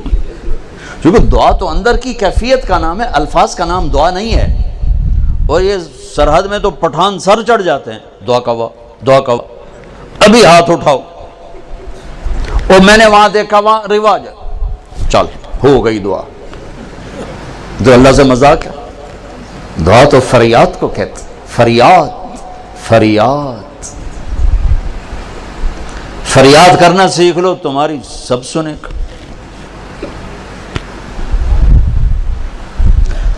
کیونکہ دعا تو اندر کی کیفیت کا نام ہے، الفاظ کا نام دعا نہیں ہے. اور یہ سرحد میں تو پٹھان سر چڑھ جاتے ہیں، دعا کا دعا کا ابھی ہاتھ اٹھاؤ، اور میں نے وہاں دیکھا وہاں رواج ہے، چل ہو گئی دعا. جو اللہ سے مذاق ہے. دعا تو فریاد کو کہتے، فریاد فریاد فریاد کرنا سیکھ لو، تمہاری سب سنے گا.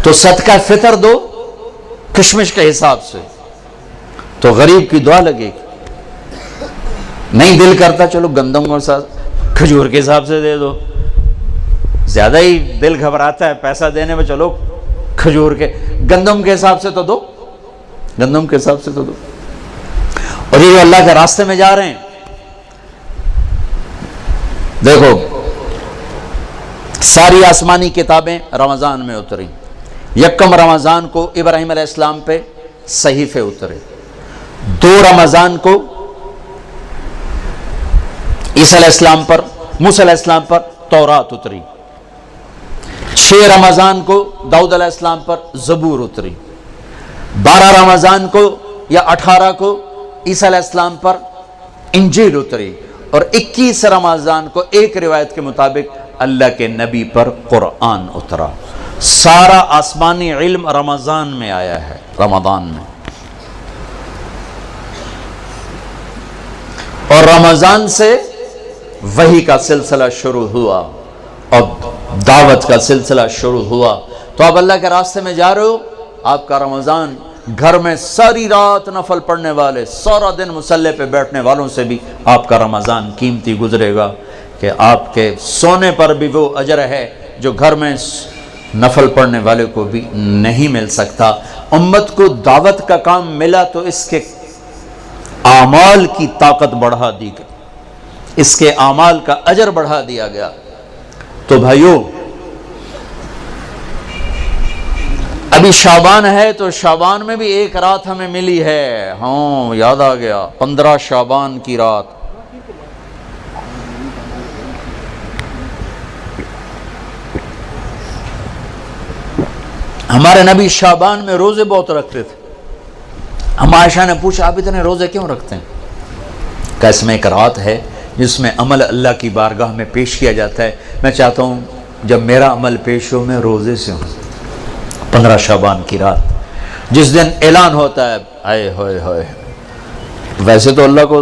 تو صدقہ فطر دو کشمش کے حساب سے، تو غریب کی دعا لگے گی. نہیں دل کرتا چلو گندم اور ساتھ کھجور کے حساب سے دے دو، زیادہ ہی دل گھبراتا ہے پیسہ دینے میں، چلو کھجور کے گندم کے حساب سے تو دو، گندم کے حساب سے تو دو. اور یہ جو اللہ کے راستے میں جا رہے ہیں، دیکھو ساری آسمانی کتابیں رمضان میں اتری. یکم رمضان کو ابراہیم علیہ السلام پہ صحیفے اترے، 2 رمضان کو عیسیٰ علیہ السلام پر، موسیٰ علیہ السلام پر تورات اتری، 6 رمضان کو داؤد علیہ السلام پر زبور اتری، 12 رمضان کو یا 18 کو عیسیٰ علیہ السلام پر انجیل اتری، اور 21 رمضان کو ایک روایت کے مطابق اللہ کے نبی پر قرآن اترا. سارا آسمانی علم رمضان میں آیا ہے، رمضان میں. اور رمضان سے وحی کا سلسلہ شروع ہوا اور دعوت کا سلسلہ شروع ہوا. تو آپ اللہ کے راستے میں جا رہے ہو، آپ کا رمضان گھر میں ساری رات نفل پڑھنے والے، سارا دن مصلی پہ بیٹھنے والوں سے بھی آپ کا رمضان قیمتی گزرے گا، کہ آپ کے سونے پر بھی وہ اجر ہے جو گھر میں نفل پڑھنے والے کو بھی نہیں مل سکتا. امت کو دعوت کا کام ملا تو اس کے اعمال کی طاقت بڑھا دی گئی، اس کے اعمال کا اجر بڑھا دیا گیا. تو بھائیو ابھی شعبان ہے، تو شعبان میں بھی ایک رات ہمیں ملی ہے. ہاں یاد آ گیا، 15 شعبان کی رات. ہمارے نبی شعبان میں روزے بہت رکھتے تھے. ہم عائشہ نے پوچھا آپ اتنے روزے کیوں رکھتے ہیں؟ کہ اس میں ایک رات ہے جس میں عمل اللہ کی بارگاہ میں پیش کیا جاتا ہے. میں چاہتا ہوں جب میرا عمل پیش ہو میں روزے سے ہوں. 15 شعبان کی رات جس دن اعلان ہوتا ہے، آئے ہوئے ہوئے، ویسے تو اللہ کو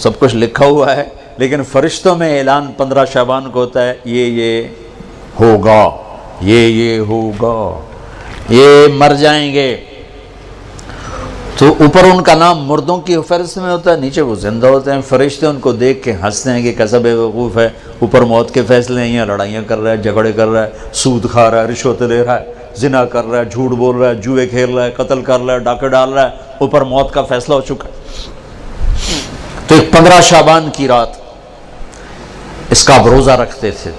سب کچھ لکھا ہوا ہے، لیکن فرشتوں میں اعلان 15 شعبان کو ہوتا ہے، یہ ہوگا، یہ ہوگا، یہ مر جائیں گے. تو اوپر ان کا نام مردوں کی فہرست میں ہوتا ہے، نیچے وہ زندہ ہوتے ہیں. فرشتے ان کو دیکھ کے ہنستے ہیں کہ کیسا بے وقوف ہے، اوپر موت کے فیصلے ہیں، لڑائیاں کر رہا ہے، جھگڑے کر رہا ہے، سود کھا رہا ہے، رشوت لے رہا ہے، زنا کر رہا ہے، جھوٹ بول رہا ہے، جوئے کھیل رہا ہے، قتل کر رہا ہے، ڈاکے ڈال رہا ہے، اوپر موت کا فیصلہ ہو چکا ہے. تو ایک 15 شعبان کی رات اس کا آپ روزہ رکھتے تھے.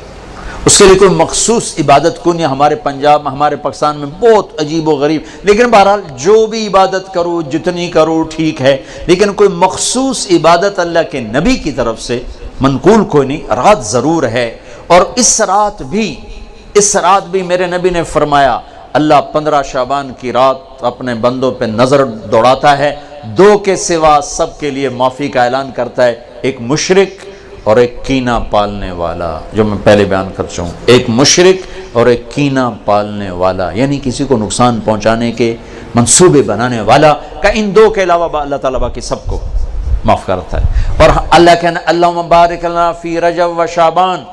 اس کے لیے کوئی مخصوص عبادت کنیا ہمارے پنجاب، ہمارے پاکستان میں بہت عجیب و غریب، لیکن بہرحال جو بھی عبادت کرو جتنی کرو ٹھیک ہے، لیکن کوئی مخصوص عبادت اللہ کے نبی کی طرف سے منقول کوئی نہیں. رات ضرور ہے، اور اس رات بھی میرے نبی نے فرمایا اللہ 15 شعبان کی رات اپنے بندوں پہ نظر دوڑاتا ہے، 2 کے سوا سب کے لیے معافی کا اعلان کرتا ہے، ایک مشرک اور ایک کینہ پالنے والا، جو میں پہلے بیان کر چکا ہوں. ایک مشرک اور ایک کینہ پالنے والا، یعنی کسی کو نقصان پہنچانے کے منصوبے بنانے والا، کہ ان 2 کے علاوہ اللہ تعالیٰ باقی سب کو معاف کرتا ہے. اور اللہ کہنا اللہم بارک لنا فی رجب و شعبان،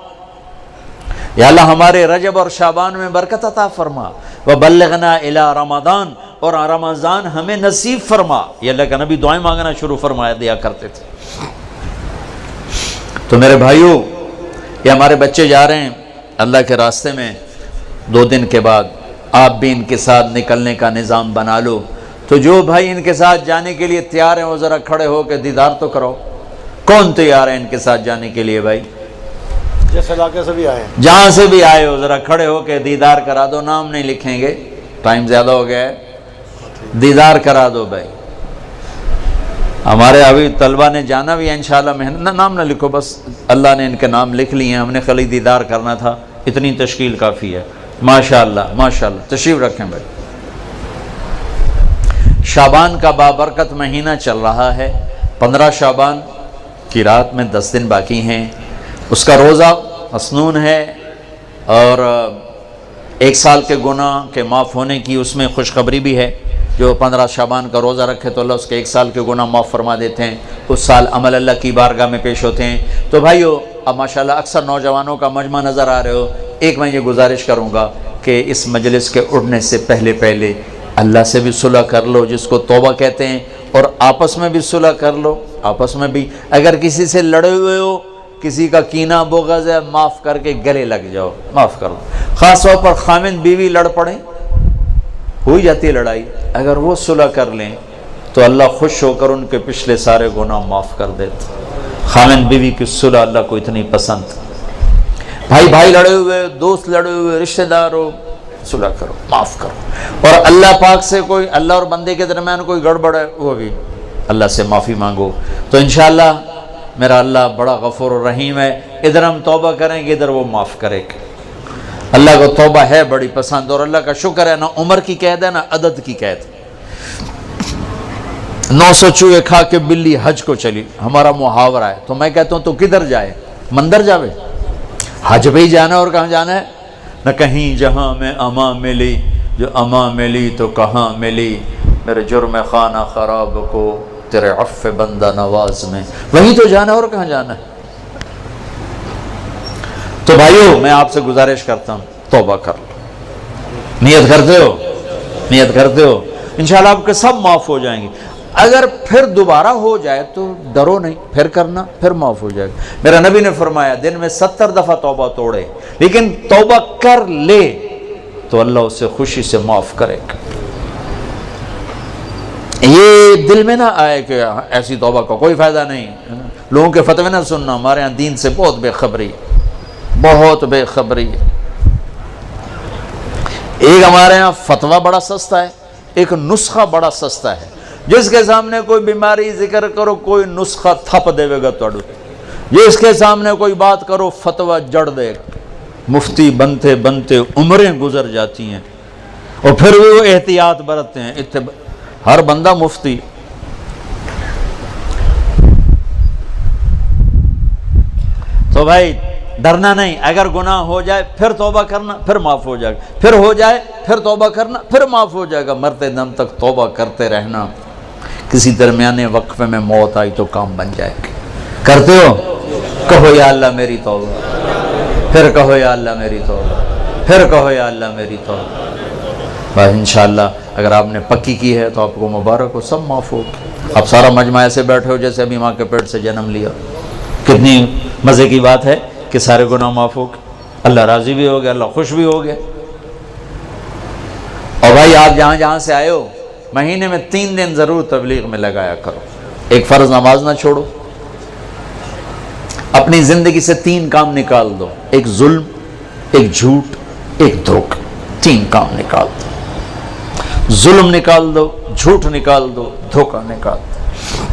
یا اللہ ہمارے رجب اور شعبان میں برکت عطا فرما، وبلغنا الی رمضان، اور رمضان ہمیں نصیب فرما. یہ اللہ کا نبی دعائیں مانگنا شروع فرمایا دیا کرتے تھے. تو میرے بھائیوں، یہ ہمارے بچے جا رہے ہیں اللہ کے راستے میں، 2 دن کے بعد آپ بھی ان کے ساتھ نکلنے کا نظام بنا لو. تو جو بھائی ان کے ساتھ جانے کے لیے تیار ہیں وہ ذرا کھڑے ہو کے دیدار تو کرو. کون تیار ہے ان کے ساتھ جانے کے لیے بھائی؟ جس علاقے سے بھی آئے ہیں، جہاں سے بھی آئے ہو ذرا کھڑے ہو کے دیدار کرا دو. نام نہیں لکھیں گے، ٹائم زیادہ ہو گیا ہے، دیدار کرا دو بھائی. ہمارے ابھی طلبہ نے جانا بھی ہے انشاءاللہ. نام نہ لکھو، بس اللہ نے ان کے نام لکھ لیے ہیں، ہم نے خالی دیدار کرنا تھا، اتنی تشکیل کافی ہے. ماشاءاللہ ماشاءاللہ. تشریف رکھیں بھائی. شعبان کا بابرکت مہینہ چل رہا ہے. 15 شعبان کی رات میں 10 دن باقی ہیں. اس کا روزہ مسنون ہے اور 1 سال کے گناہ کے معاف ہونے کی اس میں خوشخبری بھی ہے. جو 15 شعبان کا روزہ رکھے تو اللہ اس کے 1 سال کے گناہ معاف فرما دیتے ہیں. اس سال عمل اللہ کی بارگاہ میں پیش ہوتے ہیں. تو بھائیو اب ماشاءاللہ اکثر نوجوانوں کا مجمع نظر آ رہے ہو. ایک میں یہ گزارش کروں گا کہ اس مجلس کے اٹھنے سے پہلے اللہ سے بھی صلح کر لو جس کو توبہ کہتے ہیں, اور آپس میں بھی صلح کر لو. آپس میں بھی اگر کسی سے لڑے ہوئے ہو, کسی کا کینہ بغض ہے, معاف کر کے گلے لگ جاؤ, معاف کر لو. خاص طور پر خامند بیوی لڑ پڑیں, ہو ہی جاتی ہے لڑائی, اگر وہ صلح کر لیں تو اللہ خوش ہو کر ان کے پچھلے سارے گناہ معاف کر دیتے. خامند بیوی کی صلح اللہ کو اتنی پسند. بھائی لڑے ہوئے, دوست لڑے ہوئے, رشتہ دار ہو, صلح کرو, معاف کرو. اور اللہ پاک سے کوئی اللہ اور بندے کے درمیان کوئی گڑبڑ ہے وہ بھی اللہ سے معافی مانگو. تو انشاءاللہ میرا اللہ بڑا غفور و رحیم ہے. ادھر ہم توبہ کریں گے, ادھر وہ معاف کرے گا. اللہ کو توبہ ہے بڑی پسند, اور اللہ کا شکر ہے نہ عمر کی قید ہے نہ عدد کی قید. 900 چوہے کھا کے بلی حج کو چلی, ہمارا محاورہ ہے. تو میں کہتا ہوں تو کدھر جائے, مندر جاوے, حج پہ ہی جانا ہے اور کہاں جانا ہے. نہ کہیں جہاں میں اما ملی, جو اما ملی تو کہاں ملی, میرے جرم خانہ خراب کو تیرے عفو بندہ نواز میں, وہیں تو جانا ہے اور کہاں جانا ہے. تو بھائیو میں آپ سے گزارش کرتا ہوں توبہ کر لو. نیت کرتے ہو انشاءاللہ آپ کے سب معاف ہو جائیں گے. اگر پھر دوبارہ ہو جائے تو ڈرو نہیں, پھر کرنا, پھر معاف ہو جائے گا. میرا نبی نے فرمایا دن میں 70 دفعہ توبہ توڑے, لیکن توبہ کر لے تو اللہ اسے خوشی سے معاف کرے گا. یہ دل میں نہ آئے کہ ایسی توبہ کا کوئی فائدہ نہیں. لوگوں کے فتوے نہ سننا, ہمارے ہاں دین سے بہت بے خبری ہے. ایک ہمارے ہاں فتویٰ بڑا سستا ہے, ایک نسخہ بڑا سستا ہے. جس کے سامنے کوئی بیماری ذکر کرو کوئی نسخہ تھپ دے گا توڑو, جس کے سامنے کوئی بات کرو فتویٰ جڑ دے گا. مفتی بنتے بنتے عمریں گزر جاتی ہیں اور پھر بھی وہ احتیاط برتتے ہیں. ہر بندہ مفتی. تو بھائی ڈرنا نہیں, اگر گناہ ہو جائے پھر توبہ کرنا, پھر معاف ہو جائے گا. پھر ہو جائے پھر توبہ کرنا, پھر معاف ہو جائے گا. مرتے دم تک توبہ کرتے رہنا. کسی درمیانے وقفے میں موت آئی تو کام بن جائے گا. کرتے ہو, کہو یا اللہ میری توبہ, پھر کہو یا اللہ میری توبہ, پھر کہو یا اللہ میری توبہ. بس انشاءاللہ اگر آپ نے پکی کی ہے تو آپ کو مبارک ہو, سب معاف ہو. آپ سارا مجمع ایسے بیٹھے ہو جیسے ابھی ماں کے پیٹ سے جنم لیا. کتنی مزے کی بات ہے کہ سارے گناہ معاف ہو گئے, اللہ راضی بھی ہو گیا, اللہ خوش بھی ہو گیا. اور بھائی آپ جہاں جہاں سے آئے ہو مہینے میں 3 دن ضرور تبلیغ میں لگایا کرو. ایک فرض نماز نہ چھوڑو. اپنی زندگی سے 3 کام نکال دو, ایک ظلم, ایک جھوٹ, ایک دھوکہ. 3 کام نکال دو. ظلم نکال دو, جھوٹ نکال دو, دھوکہ نکال دو.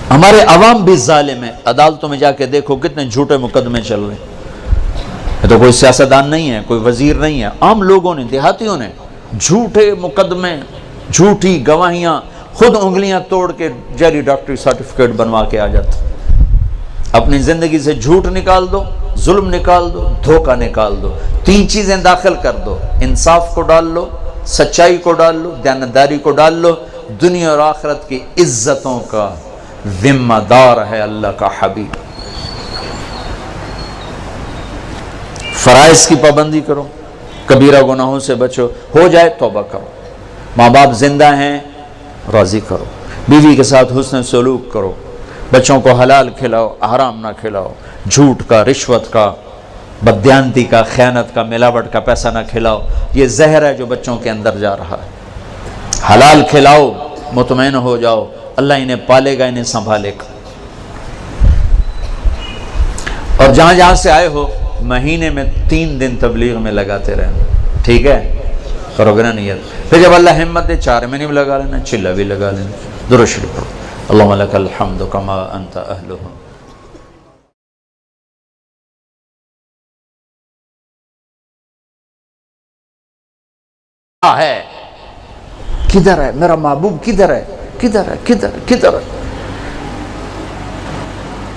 ہمارے عوام بھی ظالم ہیں. عدالتوں میں جا کے دیکھو کتنے جھوٹے مقدمے چل رہے ہیں. یہ تو کوئی سیاستدان نہیں ہے, کوئی وزیر نہیں ہے, عام لوگوں نے, دیہاتیوں نے جھوٹے مقدمے, جھوٹی گواہیاں, خود انگلیاں توڑ کے جعلی ڈاکٹری سرٹیفکیٹ بنوا کے آ جاتے. اپنی زندگی سے جھوٹ نکال دو, ظلم نکال دو, دھوکہ نکال دو. 3 چیزیں داخل کر دو, انصاف کو ڈال لو, سچائی کو ڈال لو, دیانتداری کو ڈال لو. دنیا اور آخرت کی عزتوں کا ذمہ دار ہے اللہ کا حبیب. فرائض کی پابندی کرو, کبیرہ گناہوں سے بچو, ہو جائے توبہ کرو. ماں باپ زندہ ہیں راضی کرو, بیوی کے ساتھ حسن سلوک کرو, بچوں کو حلال کھلاؤ, حرام نہ کھلاؤ. جھوٹ کا, رشوت کا, بددیانتی کا, خیانت کا, ملاوٹ کا پیسہ نہ کھلاؤ. یہ زہر ہے جو بچوں کے اندر جا رہا ہے. حلال کھلاؤ, مطمئن ہو جاؤ, اللہ انہیں پالے گا, انہیں سنبھالے گا. اور جہاں جہاں سے آئے ہو مہینے میں 3 دن تبلیغ میں لگاتے رہنا. ٹھیک ہے, کرو گے نا نیت. پھر جب اللہ ہمت دے 4 مہینے بھی لگا لینا, چلہ بھی لگا لینا. درود شریف پڑھو. اللہم لک الحمد کما انت اہلہ. ہے، کدھر ہے میرا محبوب، کدھر ہے، کدھر ہے، کدھر ہے؟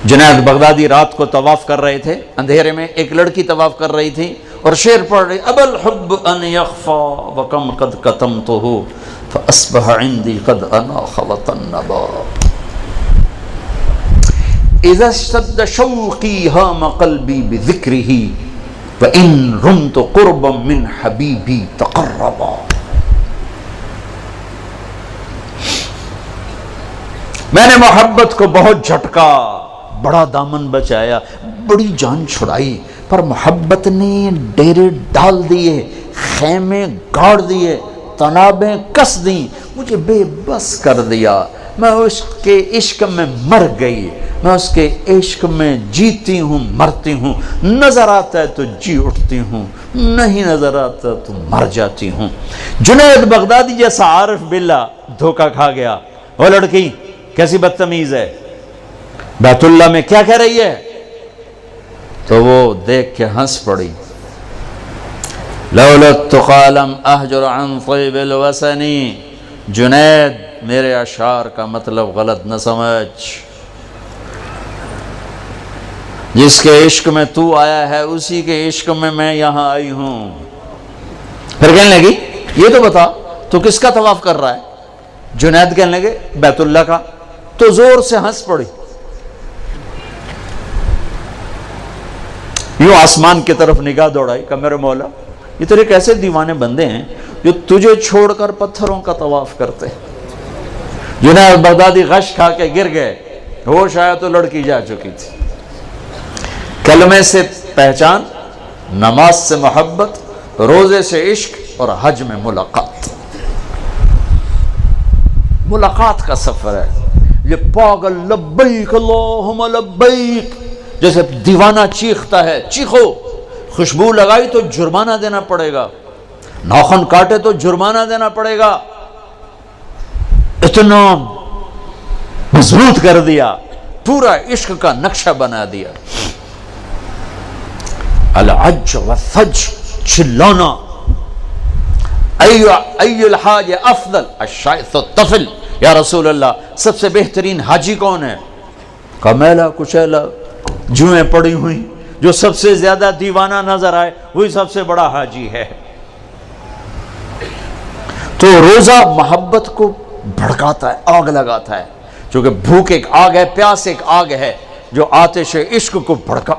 جنید بغدادی رات کو طواف کر رہے تھے، اندھیرے میں ایک لڑکی طواف کر رہی تھی اور شعر پڑھ رہی، ابا الحب ان یخفا وکم قد کتمتہ فاصبح عندی قد اناخ وطنبا اذا اشتد شوقی ہام قلبی بذکرہ وان رمت قربا من حبیبی تقربا۔ میں نے محبت کو بہت جھٹکا، بڑا دامن بچایا، بڑی جان چھڑائی، پر محبت نے ڈیرے ڈال دیے، خیمے گاڑ دیے، تنابیں کس دیں، مجھے بے بس کر دیا، میں اس کے عشق میں مر گئی، میں اس کے عشق میں جیتی ہوں مرتی ہوں، نظر آتا ہے تو جی اٹھتی ہوں، نہیں نظر آتا تو مر جاتی ہوں۔ جنید بغدادی جیسا عارف باللہ دھوکہ کھا گیا۔ وہ لڑکی کیسی بدتمیز ہے، بیت اللہ میں کیا کہہ رہی ہے، تو وہ دیکھ کے ہنس پڑی، لولا التقى لم احجر عن طيب الوسن، جنید میرے اشعار کا مطلب غلط نہ سمجھ، جس کے عشق میں تو آیا ہے اسی کے عشق میں یہاں آئی ہوں۔ پھر کہنے لگی یہ تو بتا تو کس کا طواف کر رہا ہے؟ جنید کہنے لگے بیت اللہ کا، تو زور سے ہنس پڑی، یوں آسمان کی طرف نگاہ دوڑائی کہ میرے مولا یہ تیرے کیسے دیوانے بندے ہیں جو تجھے چھوڑ کر پتھروں کا طواف کرتے۔ جنید بغدادی غش کھا کے گر گئے، ہوش آیا تو لڑکی جا چکی تھی۔ کلمے سے پہچان، نماز سے محبت، روزے سے عشق اور حج میں ملاقات۔ ملاقات کا سفر ہے یہ پاگل لبیک اللہم لبیک جیسے دیوانہ چیختا ہے، چیخو، خوشبو لگائی تو جرمانہ دینا پڑے گا، ناخن کاٹے تو جرمانہ دینا پڑے گا، اتنا مضبوط کر دیا، پورا عشق کا نقشہ بنا دیا۔ العج والثج، چلانا، ای الحاج افضل الشائث الطفل، یا رسول اللہ سب سے بہترین حاجی کون ہے؟ کہا میلا کچیلا جوئیں پڑی ہوئی، جو سب سے زیادہ دیوانہ نظر آئے وہی سب سے بڑا حاجی ہے۔ تو روزہ محبت کو بھڑکاتا ہے، آگ لگاتا ہے، چونکہ بھوک ایک آگ ہے، پیاس ایک آگ ہے جو آتش عشق کو بھڑکا،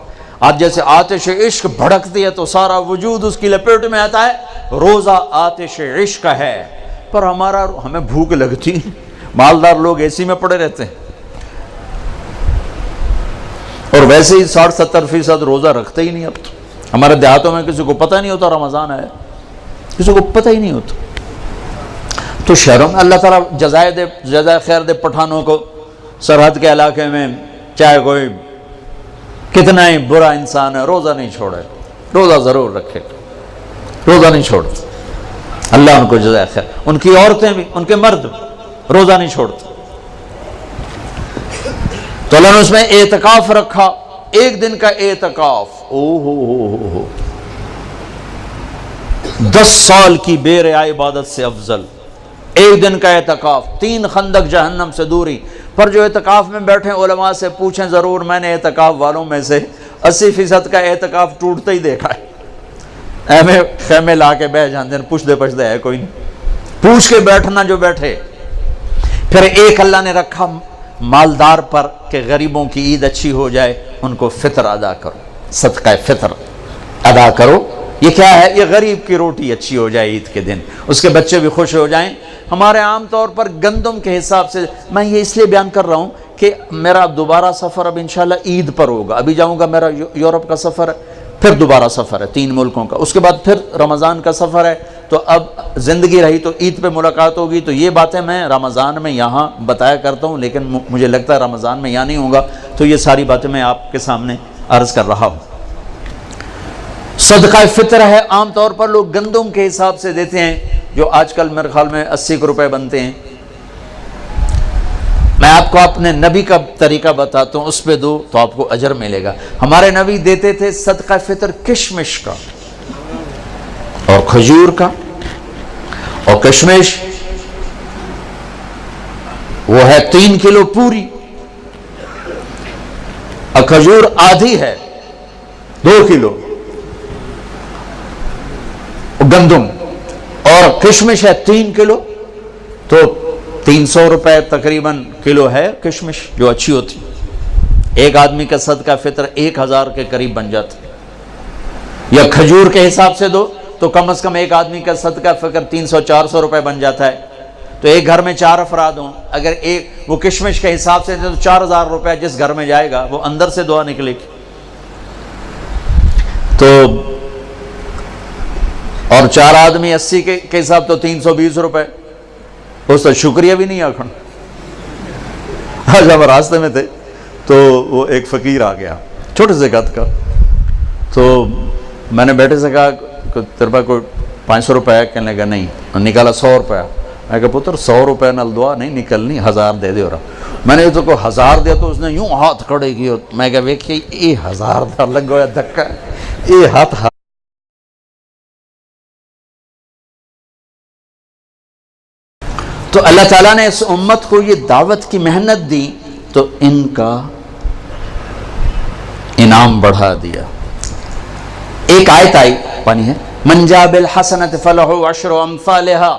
آج جیسے آتش عشق بھڑکتی ہے تو سارا وجود اس کی لپیٹ میں آتا ہے، روزہ آتش عشق ہے۔ پر ہمیں بھوک لگتی، مالدار لوگ اے سی میں پڑے رہتے ہیں، اور ویسے ہی 60-70% روزہ رکھتے ہی نہیں۔ اب تو ہمارے دیہاتوں میں کسی کو پتہ نہیں ہوتا رمضان ہے، کسی کو پتہ ہی نہیں ہوتا۔ تو شہروں میں اللہ تعالیٰ جزائے خیر دے پٹھانوں کو، سرحد کے علاقے میں چاہے کوئی کتنا ہی برا انسان ہے روزہ نہیں چھوڑے، روزہ ضرور رکھے، روزہ نہیں چھوڑتے، اللہ ان کو جزائے خیر۔ ان کی عورتیں بھی، ان کے مرد روزہ نہیں چھوڑتے۔ تو اللہ نے اس میں اعتکاف رکھا، ایک دن کا اعتکاف، 10 سال کی بے رعا عبادت سے افضل ایک دن کا اعتکاف، 3 خندق جہنم سے دوری۔ پر جو اعتکاف میں بیٹھے علماء سے پوچھیں ضرور، میں نے اعتکاف والوں میں سے 80% کا اعتکاف ٹوٹتے ہی دیکھا ہے، ایمیں خیمے لا کے بیٹھ جاندے، پوچھ دے ہے کوئی نہیں، پوچھ کے بیٹھنا جو بیٹھے۔ پھر ایک اللہ نے رکھا مالدار پر کہ غریبوں کی عید اچھی ہو جائے، ان کو فطر ادا کرو، صدقہ فطر ادا کرو۔ یہ کیا ہے؟ یہ غریب کی روٹی اچھی ہو جائے عید کے دن، اس کے بچے بھی خوش ہو جائیں۔ ہمارے عام طور پر گندم کے حساب سے، میں یہ اس لیے بیان کر رہا ہوں کہ میرا دوبارہ سفر اب انشاءاللہ عید پر ہوگا، ابھی جاؤں گا، میرا یورپ کا سفر ہے، پھر دوبارہ سفر ہے 3 ملکوں کا، اس کے بعد پھر رمضان کا سفر ہے، تو اب زندگی رہی تو عید پہ ملاقات ہوگی۔ تو یہ باتیں میں رمضان میں یہاں بتایا کرتا ہوں، لیکن مجھے لگتا ہے رمضان میں یہاں نہیں ہوگا، تو یہ ساری باتیں میں آپ کے سامنے عرض کر رہا ہوں۔ صدقہ فطر ہے، عام طور پر لوگ گندم کے حساب سے دیتے ہیں، جو آج کل میرے خیال میں 80 روپے بنتے ہیں۔ میں آپ کو اپنے نبی کا طریقہ بتاتا ہوں، اس پہ دو تو آپ کو اجر ملے گا۔ ہمارے نبی دیتے تھے صدقہ فطر کشمش کا اور کھجور کا اور کشمش وہ ہے 3 کلو پوری، اور کھجور آدھی ہے 2 کلو، گندم، اور کشمش ہے 3 کلو، تو 300 روپے تقریباً کلو ہے کشمش جو اچھی ہوتی. ایک آدمی کا صدقہ فطر 1000 کے قریب بن جاتا. یا کھجور کے حساب سے دو تو کم از کم ایک آدمی کا صدقہ فطر 300-400 روپے بن جاتا ہے. تو ایک گھر میں 4 افراد ہوں، اگر ایک وہ کشمش کے حساب سے تو 4000 روپے جس گھر میں جائے گا وہ اندر سے دعا نکلے گی. تو اور 4 آدمی 80 کے حساب تو 320 روپے. اس تو شکریہ بھی نہیں آخر. آج ہم راستے میں تھے تو وہ ایک فقیر آ گیا چھوٹے سے قد کا. تو میں نے بیٹے سے کہا تیرے پاس کوئی 500 روپے ہے؟ کہنے لگا نہیں. نکالا 100 روپے. میں کہا پتر 100 روپے نال دعا نہیں نکلنی، 1000 دے دے. رہا میں نے تو کو 1000 دیا تو اس نے یوں ہاتھ کھڑے کیے. میں کہا ویکھیے یہ 1000 دا لگ گیا دھکا، یہ ہاتھ. تو اللہ تعالیٰ نے اس امت کو یہ دعوت کی محنت دی تو ان کا انعام بڑھا دیا. ایک آیت آئی پانی ہے من جاء بالحسنۃ فلہ عشر امثالھا،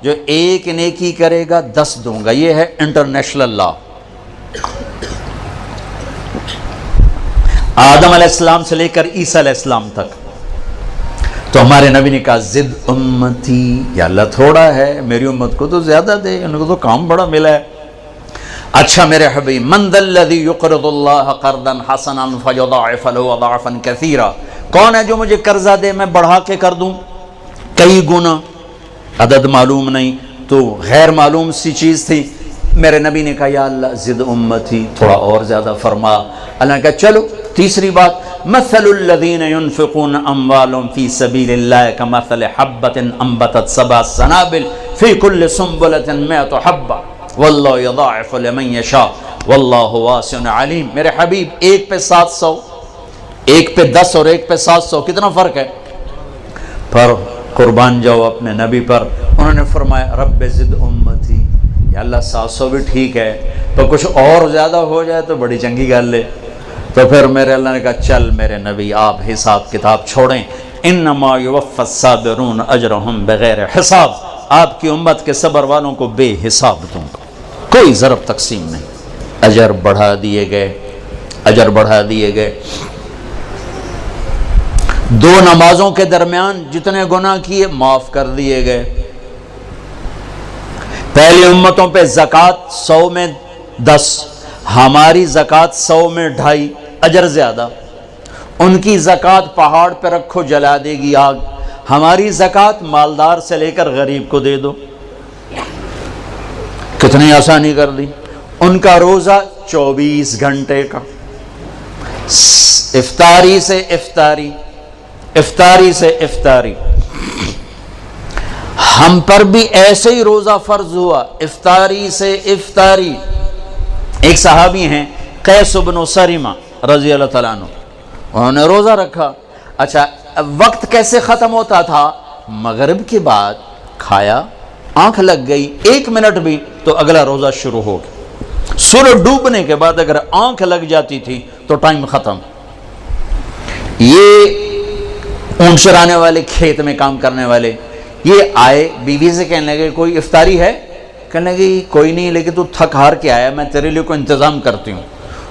جو ایک نیکی کرے گا 10 دوں گا. یہ ہے انٹرنیشنل لا. آدم علیہ السلام سے لے کر عیسیٰ علیہ السلام تک. تو ہمارے نبی نے کہا زد امتی، یا اللہ تھوڑا ہے میری امت کو تو زیادہ دے، ان کو تو کام بڑا ملا ہے. اچھا میرے حبیب من ذا الذی یقرض اللہ قرضا حسنا فیضاعف له اضعافا کثیرا، کون ہے جو مجھے قرضہ دے میں بڑھا کے کر دوں کئی گنا. عدد معلوم نہیں تو غیر معلوم سی چیز تھی. میرے نبی نے کہا یا اللہ زد امتی، تھوڑا اور زیادہ فرما. اللہ نے کہا چلو تیسری بات مثل الذین ينفقون اموالهم فی سبیل اللہ کمثل حبۃ انبتت 7 سنابل فی کل سنبلۃ 100 حبۃ واللہ یضاعف لمن یشاء واللہ واسع علیم. میرے حبیب ایک پہ 700، ایک پہ 10 اور ایک پہ 700، کتنا فرق ہے؟ پر قربان جاؤ اپنے نبی پر. انہوں نے فرمایا رب زد امتی، یا اللہ 700 بھی ٹھیک ہے تو کچھ اور زیادہ ہو جائے تو بڑی چنگی گل ہے. تو پھر میرے اللہ نے کہا چل میرے نبی آپ حساب کتاب چھوڑیں. انما یوفی الصابرون اجرہم بغیر حساب، آپ کی امت کے صبر والوں کو بے حساب دوں گا، کوئی ضرب تقسیم نہیں. اجر بڑھا دیے گئے، اجر بڑھا دیے گئے. 2 نمازوں کے درمیان جتنے گناہ کیے معاف کر دیے گئے. پہلی امتوں پہ زکوٰۃ 100 میں 10، ہماری زکوٰۃ 100 میں 2.5، اجر زیادہ. ان کی زکوٰۃ پہاڑ پہ رکھو جلا دے گی آگ، ہماری زکوٰۃ مالدار سے لے کر غریب کو دے دو. کتنی آسانی کر دی. ان کا روزہ 24 گھنٹے کا، افطاری سے افطاری، افطاری سے افطاری. ہم پر بھی ایسے ہی روزہ فرض ہوا، افطاری سے افطاری. ایک صحابی ہیں قیس بن سریمہ رضی اللہ تعالیٰ عنہ، انہوں نے روزہ رکھا. اچھا وقت کیسے ختم ہوتا تھا؟ مغرب کے بعد کھایا، آنکھ لگ گئی 1 منٹ بھی تو اگلا روزہ شروع ہو گیا. سورج ڈوبنے کے بعد اگر آنکھ لگ جاتی تھی تو ٹائم ختم. یہ اونٹ چرانے والے، کھیت میں کام کرنے والے، یہ آئے بیوی سے کہنے لگے کوئی افطاری ہے؟ کہنے لگے کوئی نہیں لیکن تو تھک ہار کے آیا، میں تیرے لیے کوئی انتظام کرتی ہوں.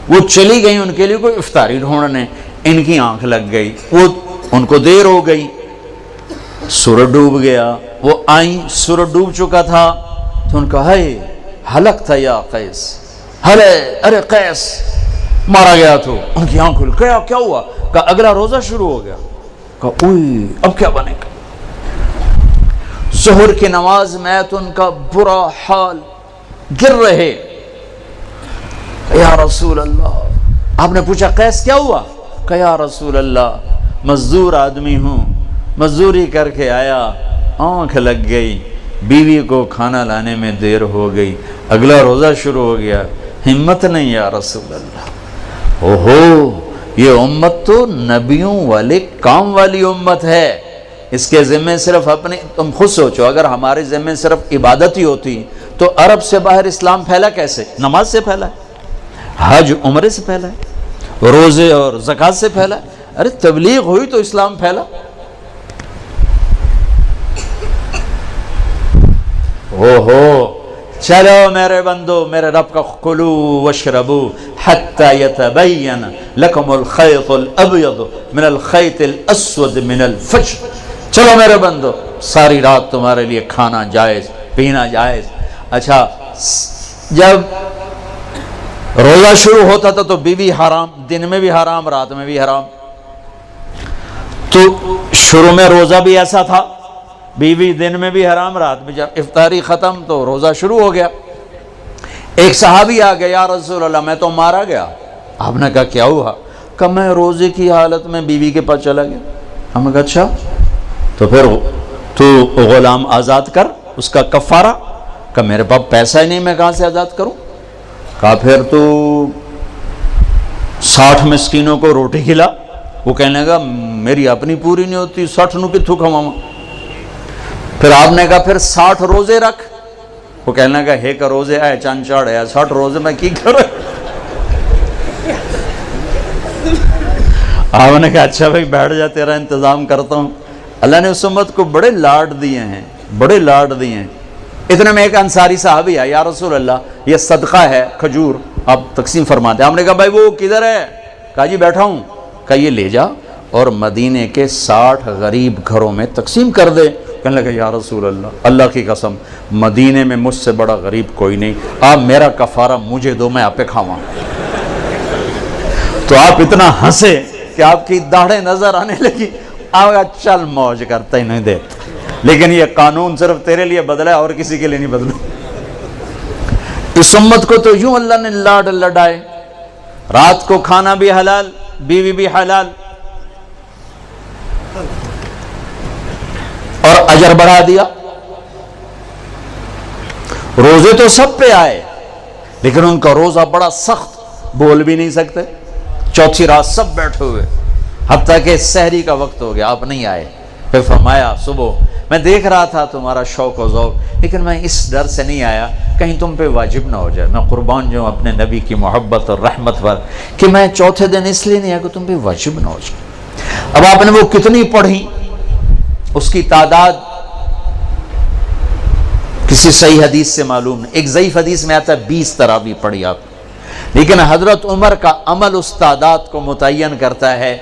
وہ چلی گئی ان کے لیے کوئی افطاری ڈھونڈنے. ان کی آنکھ لگ گئی، وہ ان کو دیر ہو گئی، سورج ڈوب گیا. وہ آئیں، سورج ڈوب چکا تھا تو ان کا ہے ہلک تھا یا قیس، ارے قیس مارا گیا. تو ان کی آنکھ کھل کیا ہوا؟ کہا اگلا روزہ شروع ہو گیا. کہا اوئی اب کیا بنے گا؟ ظہر کی نماز میں تو ان کا برا حال، گر رہے. یا رسول اللہ، آپ نے پوچھا قیس کیا ہوا؟ کہ یا رسول اللہ مزدور آدمی ہوں، مزدوری کر کے آیا، آنکھ لگ گئی، بیوی کو کھانا لانے میں دیر ہو گئی، اگلا روزہ شروع ہو گیا، ہمت نہیں یا رسول اللہ. اوہو، یہ امت تو نبیوں والے کام والی امت ہے. اس کے ذمے صرف اپنی، تم خود سوچو اگر ہمارے ذمے صرف عبادت ہی ہوتی تو عرب سے باہر اسلام پھیلا کیسے؟ نماز سے پھیلا ہے، حج عمرے سے پھیلا ہے، روزے اور زکوٰۃ سے پھیلا ہے۔ ارے تبلیغ ہوئی تو اسلام پھیلا۔ چلو میرے بندو، میرے رب کا کلو واشربو حتی یتبین لکم الخیط الابیض من الخیط الاسود من الفجر۔ چلو میرے بندو، ساری رات تمہارے لیے کھانا جائز، پینا جائز۔ اچھا، جب روزہ شروع ہوتا تھا تو بیوی حرام، دن میں بھی حرام، رات میں بھی حرام۔ تو شروع میں روزہ بھی ایسا تھا، بیوی دن میں بھی حرام، رات میں۔ جب افطاری ختم تو روزہ شروع ہو گیا۔ ایک صحابی آ گیا، یا رسول اللہ میں تو مارا گیا۔ آپ نے کہا کیا ہوا؟ کہ میں روزے کی حالت میں بیوی کے پاس چلا گیا۔ ہم نے کہا اچھا، تو پھر تو غلام آزاد کر، اس کا کفارہ۔ کہ میرے پاس پیسہ ہی نہیں، میں کہاں سے آزاد کروں؟ کہا پھر تو 60 مسکینوں کو روٹی کھلا۔ وہ کہنے لگا میری اپنی پوری نہیں ہوتی، 60 نو کتھوں کھواواں؟ پھر آپ نے کہا پھر 60 روزے رکھ۔ وہ کہنے لگا ایک روزے آئے چند چاڑ ہے، 60 روزے میں کی کروں؟ آپ نے کہا اچھا بھائی بیٹھ جا، تیرا انتظام کرتا ہوں۔ اللہ نے اس امت کو بڑے لاڈ دیے ہیں، بڑے لاڈ دیے ہیں۔ اتنے میں ایک انصاری صاحبی ہے، یا رسول اللہ یہ صدقہ ہے کھجور، آپ تقسیم فرماتے ہیں۔ آپ نے کہا بھائی وہ کدھر ہے؟ کہا جی بیٹھا ہوں۔ کہا یہ لے جا اور مدینے کے 60 غریب گھروں میں تقسیم کر دے۔ کہنے لگا یا رسول اللہ، اللہ کی قسم مدینے میں مجھ سے بڑا غریب کوئی نہیں، آپ میرا کفارہ مجھے دو، میں آپ پہ کھاواں۔ تو آپ اتنا ہنسے کہ آپ کی داڑھیں نظر آنے لگی۔ آپ کہا چل موج کرتا ہی نہیں دے، لیکن یہ قانون صرف تیرے لیے بدلا ہے اور کسی کے لیے نہیں بدلا۔ اس امت کو تو یوں اللہ نے لاڈ لڈائے، رات کو کھانا بھی حلال، بیوی بھی حلال، اور اجر بڑھا دیا۔ روزے تو سب پہ آئے، لیکن ان کا روزہ بڑا سخت، بول بھی نہیں سکتے، چوتھی رات سب بیٹھے ہوئے، حتیٰ کہ سحری کا وقت ہو گیا، آپ نہیں آئے۔ پھر فرمایا صبح میں دیکھ رہا تھا تمہارا شوق و ذوق، لیکن میں اس ڈر سے نہیں آیا کہیں تم پہ واجب نہ ہو جائے۔ میں قربان جو اپنے نبی کی محبت اور رحمت پر کہ میں چوتھے دن اس لیے نہیں آیا کہ تم پہ واجب نہ ہو جائے۔ اب آپ نے وہ کتنی پڑھی، اس کی تعداد کسی صحیح حدیث سے معلوم نہیں، ایک ضعیف حدیث میں آتا ہے 20 تراویح پڑھی آپ، لیکن حضرت عمر کا عمل اس تعداد کو متعین کرتا ہے۔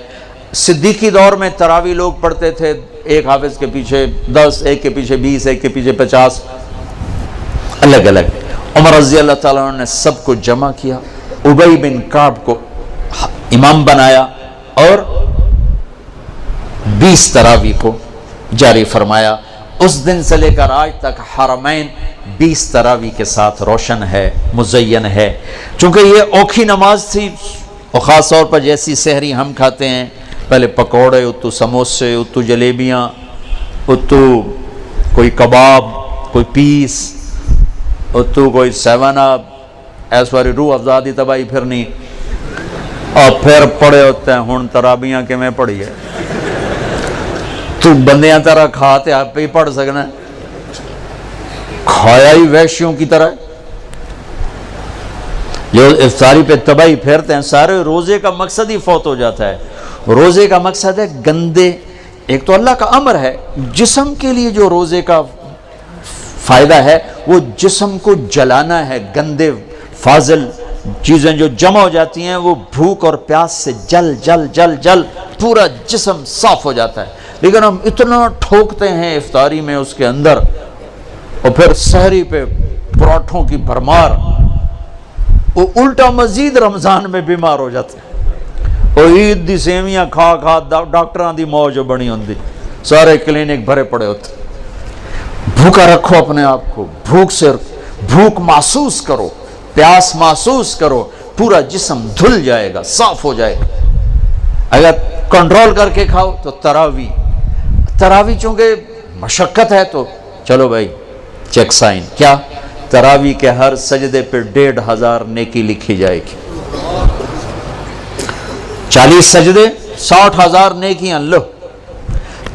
صدیقی دور میں تراویح لوگ پڑھتے تھے، ایک حافظ کے پیچھے 10، ایک کے پیچھے 20، ایک کے پیچھے 50، الگ الگ۔ عمر رضی اللہ تعالیٰ عنہ نے سب کو جمع کیا، ابی بن کعب کو امام بنایا اور 20 تراویح کو جاری فرمایا۔ اس دن سے لے کر آج تک حرمین 20 تراویح کے ساتھ روشن ہے، مزین ہے۔ چونکہ یہ اوکھی نماز تھی، اور خاص طور پر جیسی سحری ہم کھاتے ہیں، پہلے پکوڑے، اتو سموسے، اتو جلیبیاں، اتو کوئی کباب، کوئی پیس، اتو کوئی 7 اپ، ایس والی روح افزادی تباہی پھرنی، اور پھر پڑے ہوتے ہیں ہن ترابیاں کہ میں پڑھی ہے تو بندیاں طرح کھاتے آپ پہ ہی پڑھ سکنا ہے، کھایا ہی ویشیوں کی طرح۔ جو افطاری پہ تباہی پھیرتے ہیں، سارے روزے کا مقصد ہی فوت ہو جاتا ہے۔ روزے کا مقصد ہے گندے، ایک تو اللہ کا امر ہے، جسم کے لیے جو روزے کا فائدہ ہے وہ جسم کو جلانا ہے، گندے فاضل چیزیں جو جمع ہو جاتی ہیں وہ بھوک اور پیاس سے جل جل جل جل پورا جسم صاف ہو جاتا ہے۔ لیکن ہم اتنا ٹھوکتے ہیں افطاری میں اس کے اندر، اور پھر سحری پہ پراٹھوں کی بھرمار، وہ الٹا مزید رمضان میں بیمار ہو جاتے ہیں۔ اور عید دی سیویاں کھا کھا ڈاکٹراں دی موج بنی ہوندی، سارے کلینک بھرے پڑے ہوتے۔ بھوکا رکھو اپنے آپ کو، بھوک محسوس کرو، پیاس محسوس کرو، پورا جسم دھل جائے گا، صاف ہو جائے گا۔ اگر کنٹرول کر کے کھاؤ تو تراویح چونکہ مشقت ہے تو چلو بھائی چیک سائن، کیا تراویح کے ہر سجدے پہ 1500 نیکی لکھی جائے گی، 40 سجدے 60,000 نیکیاں لو۔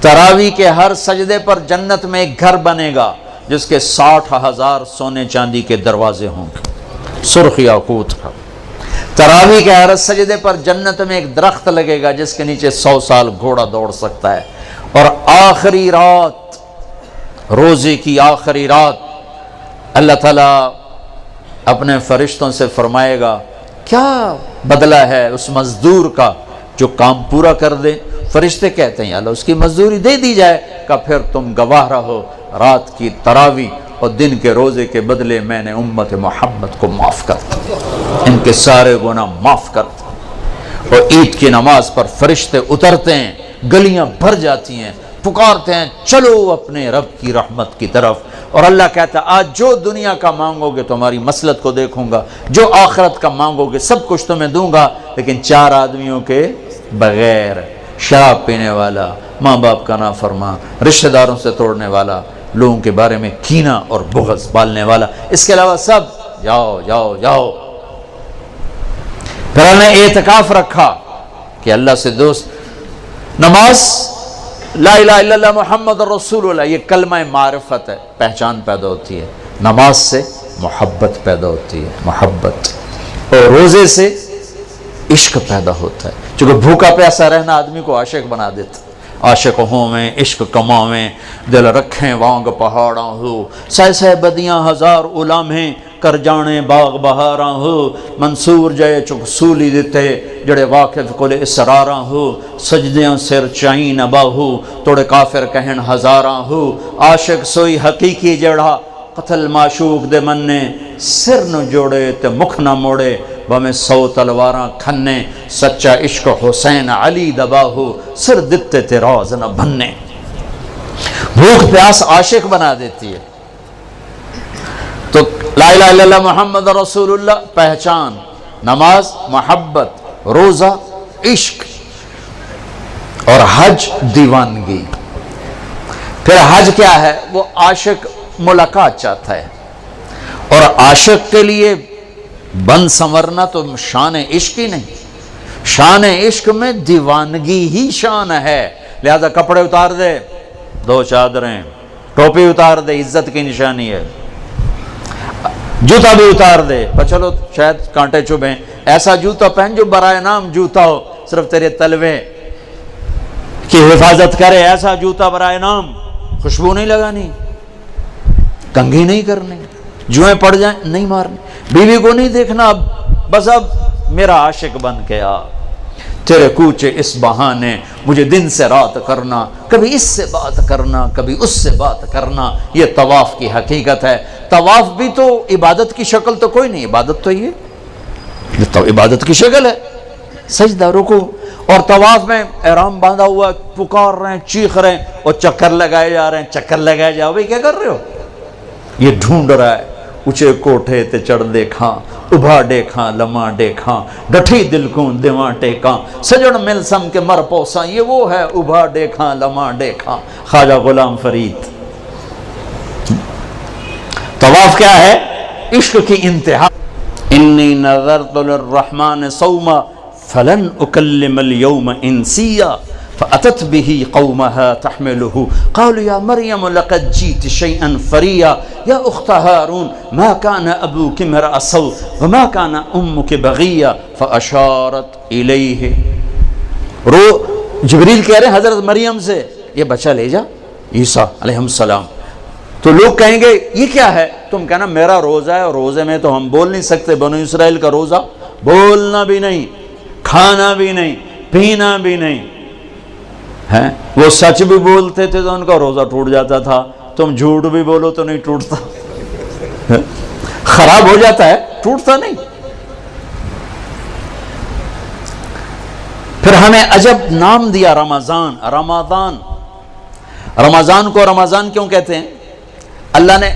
تراوی کے ہر سجدے پر جنت میں ایک گھر بنے گا جس کے 60,000 سونے چاندی کے دروازے ہوں گے، سرخ یاقوت کا۔ تراوی کے ہر سجدے پر جنت میں ایک درخت لگے گا جس کے نیچے 100 سال گھوڑا دوڑ سکتا ہے۔ اور آخری رات، روزے کی آخری رات، اللہ تعالیٰ اپنے فرشتوں سے فرمائے گا کیا بدلہ ہے اس مزدور کا جو کام پورا کر دے؟ فرشتے کہتے ہیں یا اللہ اس کی مزدوری دے دی جائے، کہ پھر تم گواہ رہو رات کی تراوی اور دن کے روزے کے بدلے میں نے امت محمد کو معاف کر دیا، ان کے سارے گناہ معاف کر دیا۔ اور عید کی نماز پر فرشتے اترتے ہیں، گلیاں بھر جاتی ہیں، پکارتے ہیں چلو اپنے رب کی رحمت کی طرف۔ اور اللہ کہتا ہے آج جو دنیا کا مانگو گے تمہاری مسلط کو دیکھوں گا، جو آخرت کا مانگو گے سب کچھ تمہیں دوں گا، لیکن 4 آدمیوں کے بغیر، شراب پینے والا، ماں باپ کا نافرمان، رشتہ داروں سے توڑنے والا، لوگوں کے بارے میں کینہ اور بغض پالنے والا، اس کے علاوہ سب جاؤ جاؤ جاؤ۔ پھر ہم نے اعتکاف رکھا کہ اللہ سے دوست، نماز لا الہ الا اللہ محمد رسول اللہ، یہ کلمہ معرفت ہے، پہچان پیدا ہوتی ہے۔ نماز سے محبت پیدا ہوتی ہے، محبت، اور روزے سے عشق پیدا ہوتا ہے، چونکہ بھوکا پیاسا رہنا آدمی کو عاشق بنا دیتا ہے۔ عاشق ہوں میں عشق کماویں، دل رکھیں وانگ پہاڑاں ہو، سہ سہ بدیاں ہزار علامیں کر جانے باغ بہاراں ہو، منصور جائے چک سولی دیتے جڑے واقف کل اسراراں ہو، سجدیاں سر چائیں نباہو توڑے کافر کہن ہزاراں ہو، عاشق سوئی حقیقی جڑا قتل معشوق دے مننے، سر نہ جوڑے تے مکھ نہ موڑے بمیں 100 تلواراں کھنے، سچا عشق حسین علی دباہو سر دتے تے راز نہ بننے۔ بھوک پیاس عاشق بنا دیتی ہے۔ تو لا الہ الا اللہ محمد رسول اللہ پہچان، نماز محبت، روزہ عشق، اور حج دیوانگی۔ پھر حج کیا ہے؟ وہ عاشق ملاقات چاہتا ہے، اور عاشق کے لیے بن سنورنا تو شان عشق ہی نہیں، شان عشق میں دیوانگی ہی شان ہے۔ لہذا کپڑے اتار دے، 2 چادریں، ٹوپی اتار دے، عزت کی نشانی ہے، جوتا بھی اتار دے، پر چلو شاید کانٹے چبھیں، ایسا جوتا پہن جو برائے نام جوتا ہو، صرف تیرے تلوے کی حفاظت کرے، ایسا جوتا برائے نام، خوشبو نہیں لگانی، کنگھی نہیں کرنی، جوئیں پڑ جائیں نہیں مارنی، بیوی کو نہیں دیکھنا، بس اب میرا عاشق بن کے آ، تیرے کوچے اس بہانے مجھے دن سے رات کرنا، کبھی اس سے بات کرنا کبھی اس سے بات کرنا۔ یہ طواف کی حقیقت ہے۔ طواف بھی تو عبادت کی شکل تو کوئی نہیں، عبادت تو یہ تو عبادت کی شکل ہے، سجدہ رکوع، اور طواف میں احرام باندھا ہوا، پکار رہے ہیں، چیخ رہے ہیں، اور چکر لگائے جا رہے ہیں، چکر لگائے جا، بھائی کیا کر رہے ہو؟ یہ ڈھونڈ رہا ہے، اچھے کوٹھے تے چڑھ دیکھاں، ابھا دیکھاں لمحہ دیکھاں، ڈٹھی دل کو دیواں ٹیکاں، سجڑ مل سم کے مر پوساں، یہ وہ ہے ابھا دیکھاں لمحہ دیکھاں، خواجہ غلام فرید۔ طواف کیا ہے؟ عشق کی انتہا۔ انی نذرت للرحمن صوما فلن اکلم اليوم انسیا فأتت به قومها تحمله قالوا يا مريم لقد جئت شيئا فريا يا أخت هارون ما كان أبوك امرأ سوء وما كان أمك بغيا فأشارت إليه۔ جبریل کہہ رہے ہیں حضرت مریم سے یہ بچہ لے جا، عیسیٰ علیہ السلام۔ تو لوگ کہیں گے یہ کیا ہے؟ تم کہنا میرا روزہ ہے، اور روزے میں تو ہم بول نہیں سکتے، بنو اسرائیل کا روزہ بولنا بھی نہیں، کھانا بھی نہیں، پینا بھی نہیں ہے، وہ سچ بھی بولتے تھے تو ان کا روزہ ٹوٹ جاتا تھا، تم جھوٹ بھی بولو تو نہیں ٹوٹتا، خراب ہو جاتا ہے، ٹوٹتا نہیں۔ پھر ہمیں عجب نام دیا رمضان۔ رمضان، رمضان کو رمضان کیوں کہتے ہیں؟ اللہ نے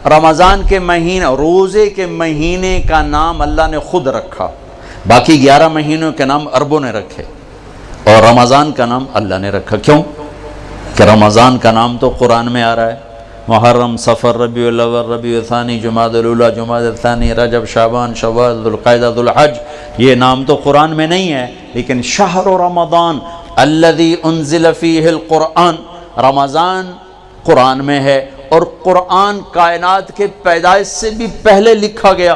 رمضان کے مہینے، روزے کے مہینے کا نام اللہ نے خود رکھا، باقی 11 مہینوں کے نام عربوں نے رکھے، اور رمضان کا نام اللہ نے رکھا۔ کیوں؟ کہ رمضان کا نام تو قرآن میں آ رہا ہے، محرم، صفر، ربیع الاول، ربیع الثانی، جمادی الاولیٰ، جمادی الثانی، رجب، شعبان، شوال، ذوالقعدہ، ذوالحج، یہ نام تو قرآن میں نہیں ہے، لیکن شہر رمضان الذی انزل فیہ القرآن، رمضان قرآن میں ہے، اور قرآن کائنات کے پیدائش سے بھی پہلے لکھا گیا،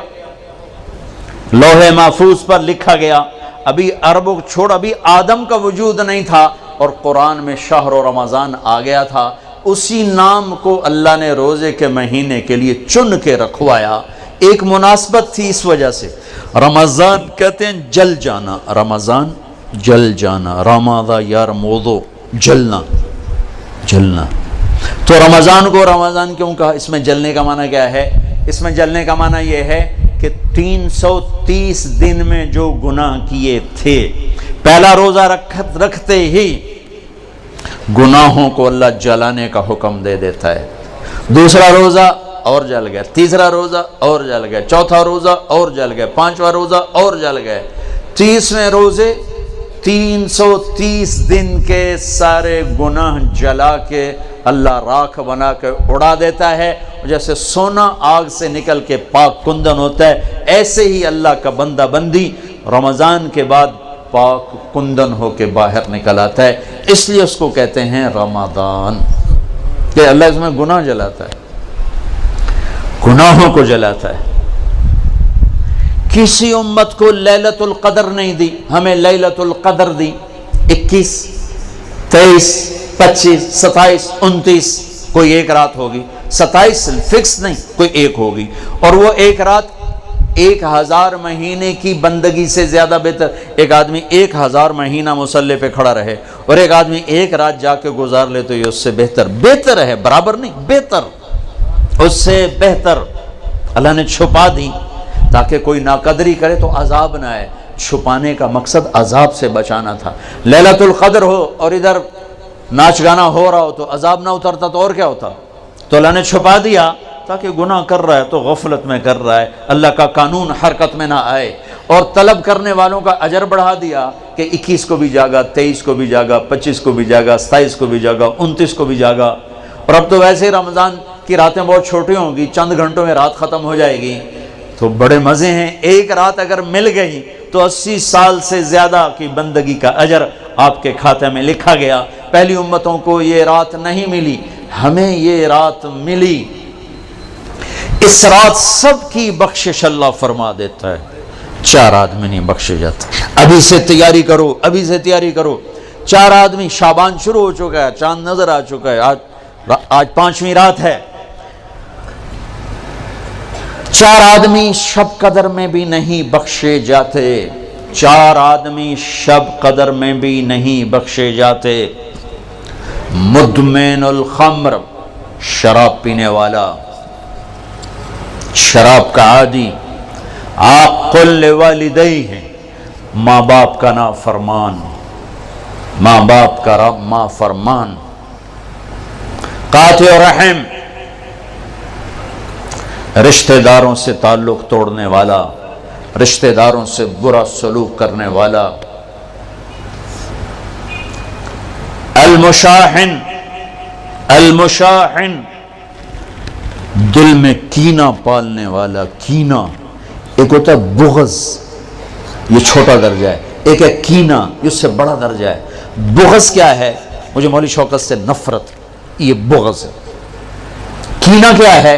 لوح محفوظ پر لکھا گیا، ابھی عربوں چھوڑ ابھی آدم کا وجود نہیں تھا، اور قرآن میں شہر و رمضان آ گیا تھا۔ اسی نام کو اللہ نے روزے کے مہینے کے لیے چن کے رکھوایا، ایک مناسبت تھی اس وجہ سے۔ رمضان کہتے ہیں جل جانا، رمضان جل جانا، رمضان یرمضو، جلنا، جلنا۔ تو رمضان کو رمضان کیوں کہا؟ اس میں جلنے کا معنی کیا ہے؟ اس میں جلنے کا معنی یہ ہے کہ 330 دن میں جو گناہ کیے تھے، پہلا روزہ رکھتے ہی گناہوں کو اللہ جلانے کا حکم دے دیتا ہے، دوسرا روزہ اور جل گئے، تیسرا روزہ اور جل گئے، چوتھا روزہ اور جل گئے، پانچواں روزہ اور جل گئے، 30ویں روزے 330 دن کے سارے گناہ جلا کے اللہ راکھ بنا کے اڑا دیتا ہے۔ جیسے سونا آگ سے نکل کے پاک کندن ہوتا ہے، ایسے ہی اللہ کا بندہ بندی رمضان کے بعد پاک کندن ہو کے باہر نکل آتا ہے، اس لیے اس کو کہتے ہیں رمضان، کہ اللہ اس میں گناہ جلاتا ہے، گناہوں کو جلاتا ہے۔ کسی امت کو لیلۃ القدر نہیں دی، ہمیں لیلۃ القدر دی، 21 23 25 27 29، کوئی ایک رات ہوگی، 27 فکس نہیں، کوئی ایک ہوگی، اور وہ ایک رات 1000 مہینے کی بندگی سے زیادہ بہتر۔ ایک آدمی 1000 مہینہ مصلی پہ کھڑا رہے اور ایک آدمی ایک رات جا کے گزار لے تو یہ اس سے بہتر ہے، برابر نہیں، بہتر، اس سے بہتر۔ اللہ نے چھپا دی تاکہ کوئی ناقدری کرے تو عذاب نہ آئے، چھپانے کا مقصد عذاب سے بچانا تھا۔ لیلۃ القدر ہو اور ادھر ناچ گانا ہو رہا ہو تو عذاب نہ اترتا تو اور کیا ہوتا؟ تو اللہ نے چھپا دیا تاکہ گناہ کر رہا ہے تو غفلت میں کر رہا ہے، اللہ کا قانون حرکت میں نہ آئے، اور طلب کرنے والوں کا اجر بڑھا دیا کہ 21 کو بھی جاگا، 23 کو بھی جاگا، 25 کو بھی جاگا، 27 کو بھی جاگا، 29 کو بھی جاگا۔ اور اب تو ویسے ہی رمضان کی راتیں بہت چھوٹی ہوں گی، چند گھنٹوں میں رات ختم ہو جائے گی، تو بڑے مزے ہیں۔ ایک رات اگر مل گئی تو 80 سال سے زیادہ کی بندگی کا اجر آپ کے کھاتے میں لکھا گیا۔ پہلی امتوں کو یہ رات نہیں ملی، ہمیں یہ رات ملی۔ اس رات سب کی بخشش اللہ فرما دیتا ہے، 4 آدمی نہیں بخشے جاتے۔ ابھی سے تیاری کرو، ابھی سے تیاری کرو۔ 4 آدمی، شعبان شروع ہو چکا ہے، چاند نظر آ چکا ہے، آج 5ویں رات ہے۔ 4 آدمی شب قدر میں بھی نہیں بخشے جاتے، 4 آدمی شب قدر میں بھی نہیں بخشے جاتے۔ مدمن الخمر، شراب پینے والا، شراب کا عادی، عاق لوالدیہ، ماں باپ کا نافرمان، ماں باپ کا نافرمان، قاطع رحم، رشتہ داروں سے تعلق توڑنے والا، رشتہ داروں سے برا سلوک کرنے والا، المشاحن، المشاحن، دل میں کینہ پالنے والا، کینہ۔ ایک ہوتا ہے بغض، یہ چھوٹا درجہ ہے، ایک ہے کینہ، یہ اس سے بڑا درجہ ہے۔ بغض کیا ہے؟ مجھے مولوی شوکت سے نفرت، یہ بغض ہے۔ کینہ کیا ہے؟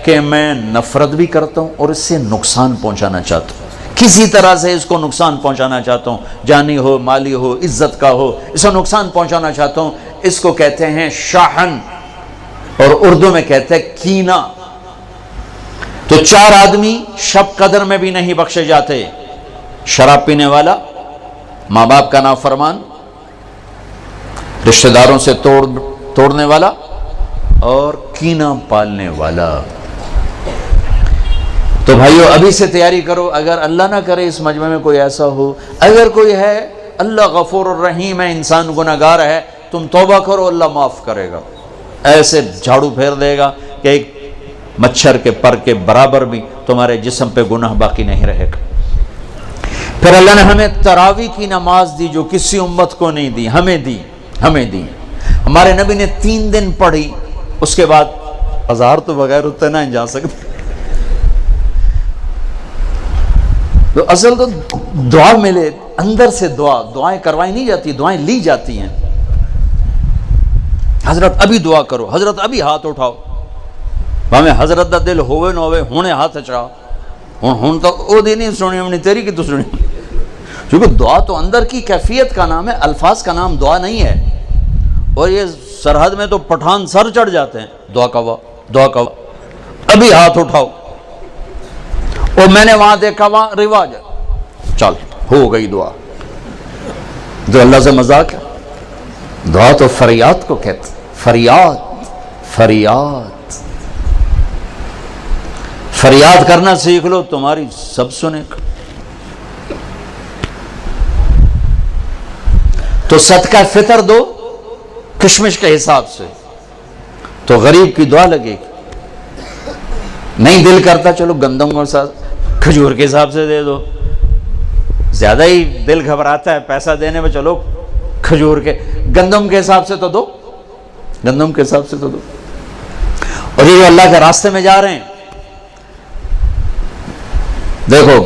کہ میں نفرت بھی کرتا ہوں اور اس سے نقصان پہنچانا چاہتا ہوں، کسی طرح سے اس کو نقصان پہنچانا چاہتا ہوں، جانی ہو، مالی ہو، عزت کا ہو، اس کو نقصان پہنچانا چاہتا ہوں، اس کو کہتے ہیں شاحن، اور اردو میں کہتے ہیں کینہ۔ تو 4 آدمی شب قدر میں بھی نہیں بخشے جاتے، شراب پینے والا، ماں باپ کا نافرمان، رشتہ داروں سے توڑنے والا، اور کینہ پالنے والا۔ تو بھائیو ابھی سے تیاری کرو، اگر اللہ نہ کرے اس مجمع میں کوئی ایسا ہو، اگر کوئی ہے، اللہ غفور الرحیم ہے، انسان گناہگار ہے، تم توبہ کرو، اللہ معاف کرے گا، ایسے جھاڑو پھیر دے گا کہ ایک مچھر کے پر کے برابر بھی تمہارے جسم پہ گناہ باقی نہیں رہے گا۔ پھر اللہ نے ہمیں تراویح کی نماز دی جو کسی امت کو نہیں دی، ہمیں دی، ہمیں دی۔ ہمارے نبی نے 3 دن پڑھی، اس کے بعد ہزار تو بغیر اتنا نہیں جا سکتے، تو اصل تو دعا ملے اندر سے، دعائیں کروائی نہیں جاتی، دعائیں لی جاتی ہیں. حضرت ابھی دعا کرو، حضرت ابھی ہاتھ اٹھاؤ، ہمیں حضرت دا دل ہوئے نہ ہوئے ہونے ہاتھ اچھا ہوں تو او دی نہیں سنی ہم نے تیری کی تو سنی. کیونکہ دعا تو اندر کی کیفیت کا نام ہے، الفاظ کا نام دعا نہیں ہے. اور یہ سرحد میں تو پٹھان سر چڑھ جاتے ہیں، دعا کا دعا کا ابھی ہاتھ اٹھاؤ. اور میں نے وہاں دیکھا وہاں رواج ہے، چل ہو گئی دعا. جو اللہ سے مذاق ہے. دعا تو فریاد کو کہتے، فریاد فریاد فریاد کرنا سیکھ لو، تمہاری سب سنے گا. تو صدقہ فطر دو کشمش کے حساب سے تو غریب کی دعا لگے گی. نہیں دل کرتا چلو گندم کے ساتھ کھجور کے حساب سے دے دو. زیادہ ہی دل گھبراتا ہے پیسہ دینے میں، چلو کھجور کے گندم کے حساب سے تو دو، گندم کے حساب سے تو دو. اور یہ جو اللہ کے راستے میں جا رہے ہیں، دیکھو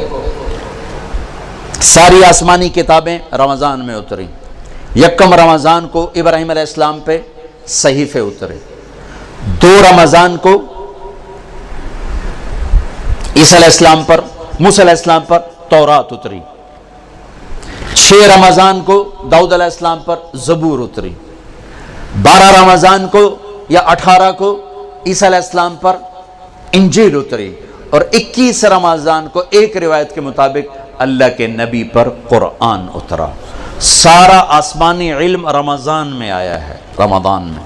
ساری آسمانی کتابیں رمضان میں اتری. یکم رمضان کو ابراہیم علیہ السلام پہ صحیفے اترے، 2 رمضان کو عیسیٰ علیہ السلام پر، موسیٰ علیہ السلام پر تورات اتری، 6 رمضان کو داؤد علیہ السلام پر زبور اتری، 12 رمضان کو یا 18 کو عیسیٰ علیہ السلام پر انجیل اتری، اور 21 رمضان کو ایک روایت کے مطابق اللہ کے نبی پر قرآن اترا. سارا آسمانی علم رمضان میں آیا ہے، رمضان میں.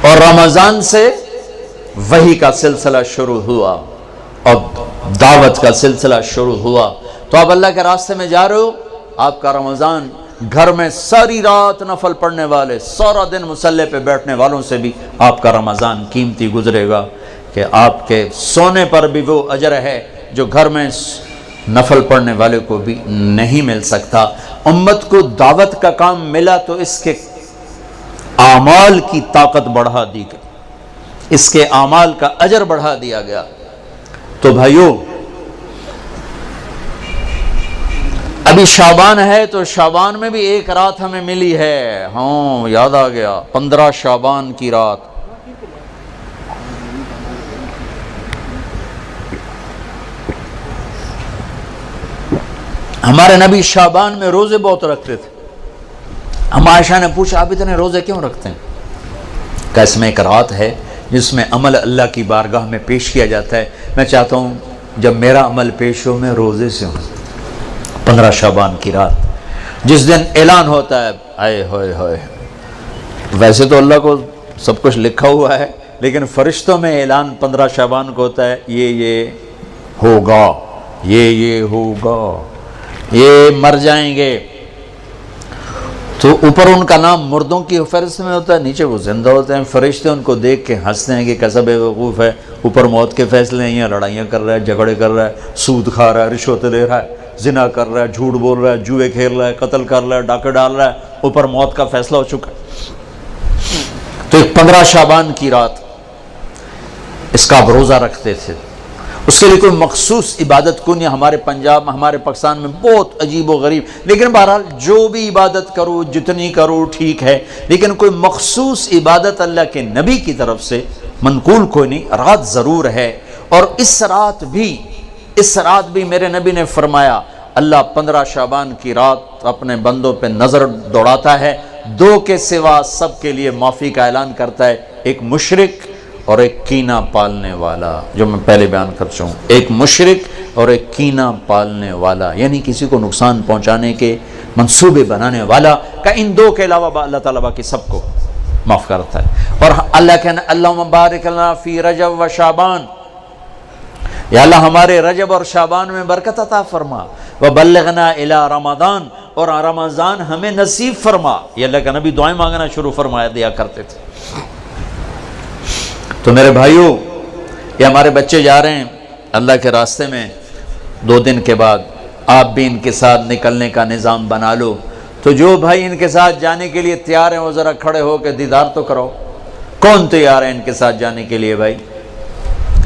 اور رمضان سے وحی کا سلسلہ شروع ہوا اور دعوت کا سلسلہ شروع ہوا. تو آپ اللہ کے راستے میں جا رہے ہو، آپ کا رمضان گھر میں ساری رات نفل پڑھنے والے، سارا دن مصلی پہ بیٹھنے والوں سے بھی آپ کا رمضان قیمتی گزرے گا کہ آپ کے سونے پر بھی وہ اجر ہے جو گھر میں نفل پڑھنے والے کو بھی نہیں مل سکتا. امت کو دعوت کا کام ملا تو اس کے اعمال کی طاقت بڑھا دی گئی، اس کے اعمال کا اجر بڑھا دیا گیا. تو بھائیو ابھی شعبان ہے، تو شعبان میں بھی ایک رات ہمیں ملی ہے. ہاں یاد آ گیا، 15 شعبان کی رات. ہمارے نبی شعبان میں روزے بہت رکھتے تھے. ہم عائشہ نے پوچھا آپ اتنے روزے کیوں رکھتے ہیں؟ کہ اس میں ایک رات ہے جس میں عمل اللہ کی بارگاہ میں پیش کیا جاتا ہے. میں چاہتا ہوں جب میرا عمل پیش ہو میں روزے سے ہوں. 15 شعبان کی رات جس دن اعلان ہوتا ہے، آئے ہوئے ہوئے، ویسے تو اللہ کو سب کچھ لکھا ہوا ہے لیکن فرشتوں میں اعلان 15 شعبان کو ہوتا ہے، یہ ہوگا، یہ ہوگا، یہ مر جائیں گے. تو اوپر ان کا نام مردوں کی فہرست میں ہوتا ہے، نیچے وہ زندہ ہوتے ہیں. فرشتے ان کو دیکھ کے ہنستے ہیں کہ کیسا بے وقوف ہے، اوپر موت کے فیصلے ہیں، لڑائیاں کر رہا ہے، جھگڑے کر رہا ہے، سود کھا رہا ہے، رشوت لے رہا ہے، زنا کر رہا ہے، جھوٹ بول رہا ہے، جوئے کھیل رہا ہے، قتل کر رہا ہے، ڈاکے ڈال رہا ہے، اوپر موت کا فیصلہ ہو چکا ہے. تو ایک 15 شعبان کی رات اس کا آپ روزہ رکھتے تھے. اس کے لیے کوئی مخصوص عبادت کو نہیں. ہمارے پنجاب، ہمارے پاکستان میں بہت عجیب و غریب، لیکن بہرحال جو بھی عبادت کرو جتنی کرو ٹھیک ہے، لیکن کوئی مخصوص عبادت اللہ کے نبی کی طرف سے منقول کوئی نہیں. رات ضرور ہے، اور اس رات بھی میرے نبی نے فرمایا اللہ 15 شعبان کی رات اپنے بندوں پہ نظر دوڑاتا ہے، 2 کے سوا سب کے لیے معافی کا اعلان کرتا ہے، ایک مشرک اور ایک کینہ پالنے والا، جو میں پہلے بیان کر چکا ہوں. ایک مشرک اور ایک کینہ پالنے والا، یعنی کسی کو نقصان پہنچانے کے منصوبے بنانے والا، کہ ان 2 کے علاوہ اللہ تعالیٰ باقی سب کو معاف کرتا ہے. اور اللہ کہنا اللہم بارک لنا فی رجب و شعبان، یا اللہ ہمارے رجب اور شعبان میں برکت عطا فرما، وبلغنا الی رمضان، اور رمضان ہمیں نصیب فرما. یہ اللہ کا نبی دعائیں مانگنا شروع فرمایا دیا کرتے تھے. تو میرے بھائیوں، یہ ہمارے بچے جا رہے ہیں اللہ کے راستے میں، 2 دن کے بعد آپ بھی ان کے ساتھ نکلنے کا نظام بنا لو. تو جو بھائی ان کے ساتھ جانے کے لیے تیار ہیں وہ ذرا کھڑے ہو کے دیدار تو کرو. کون تیار ہے ان کے ساتھ جانے کے لیے بھائی؟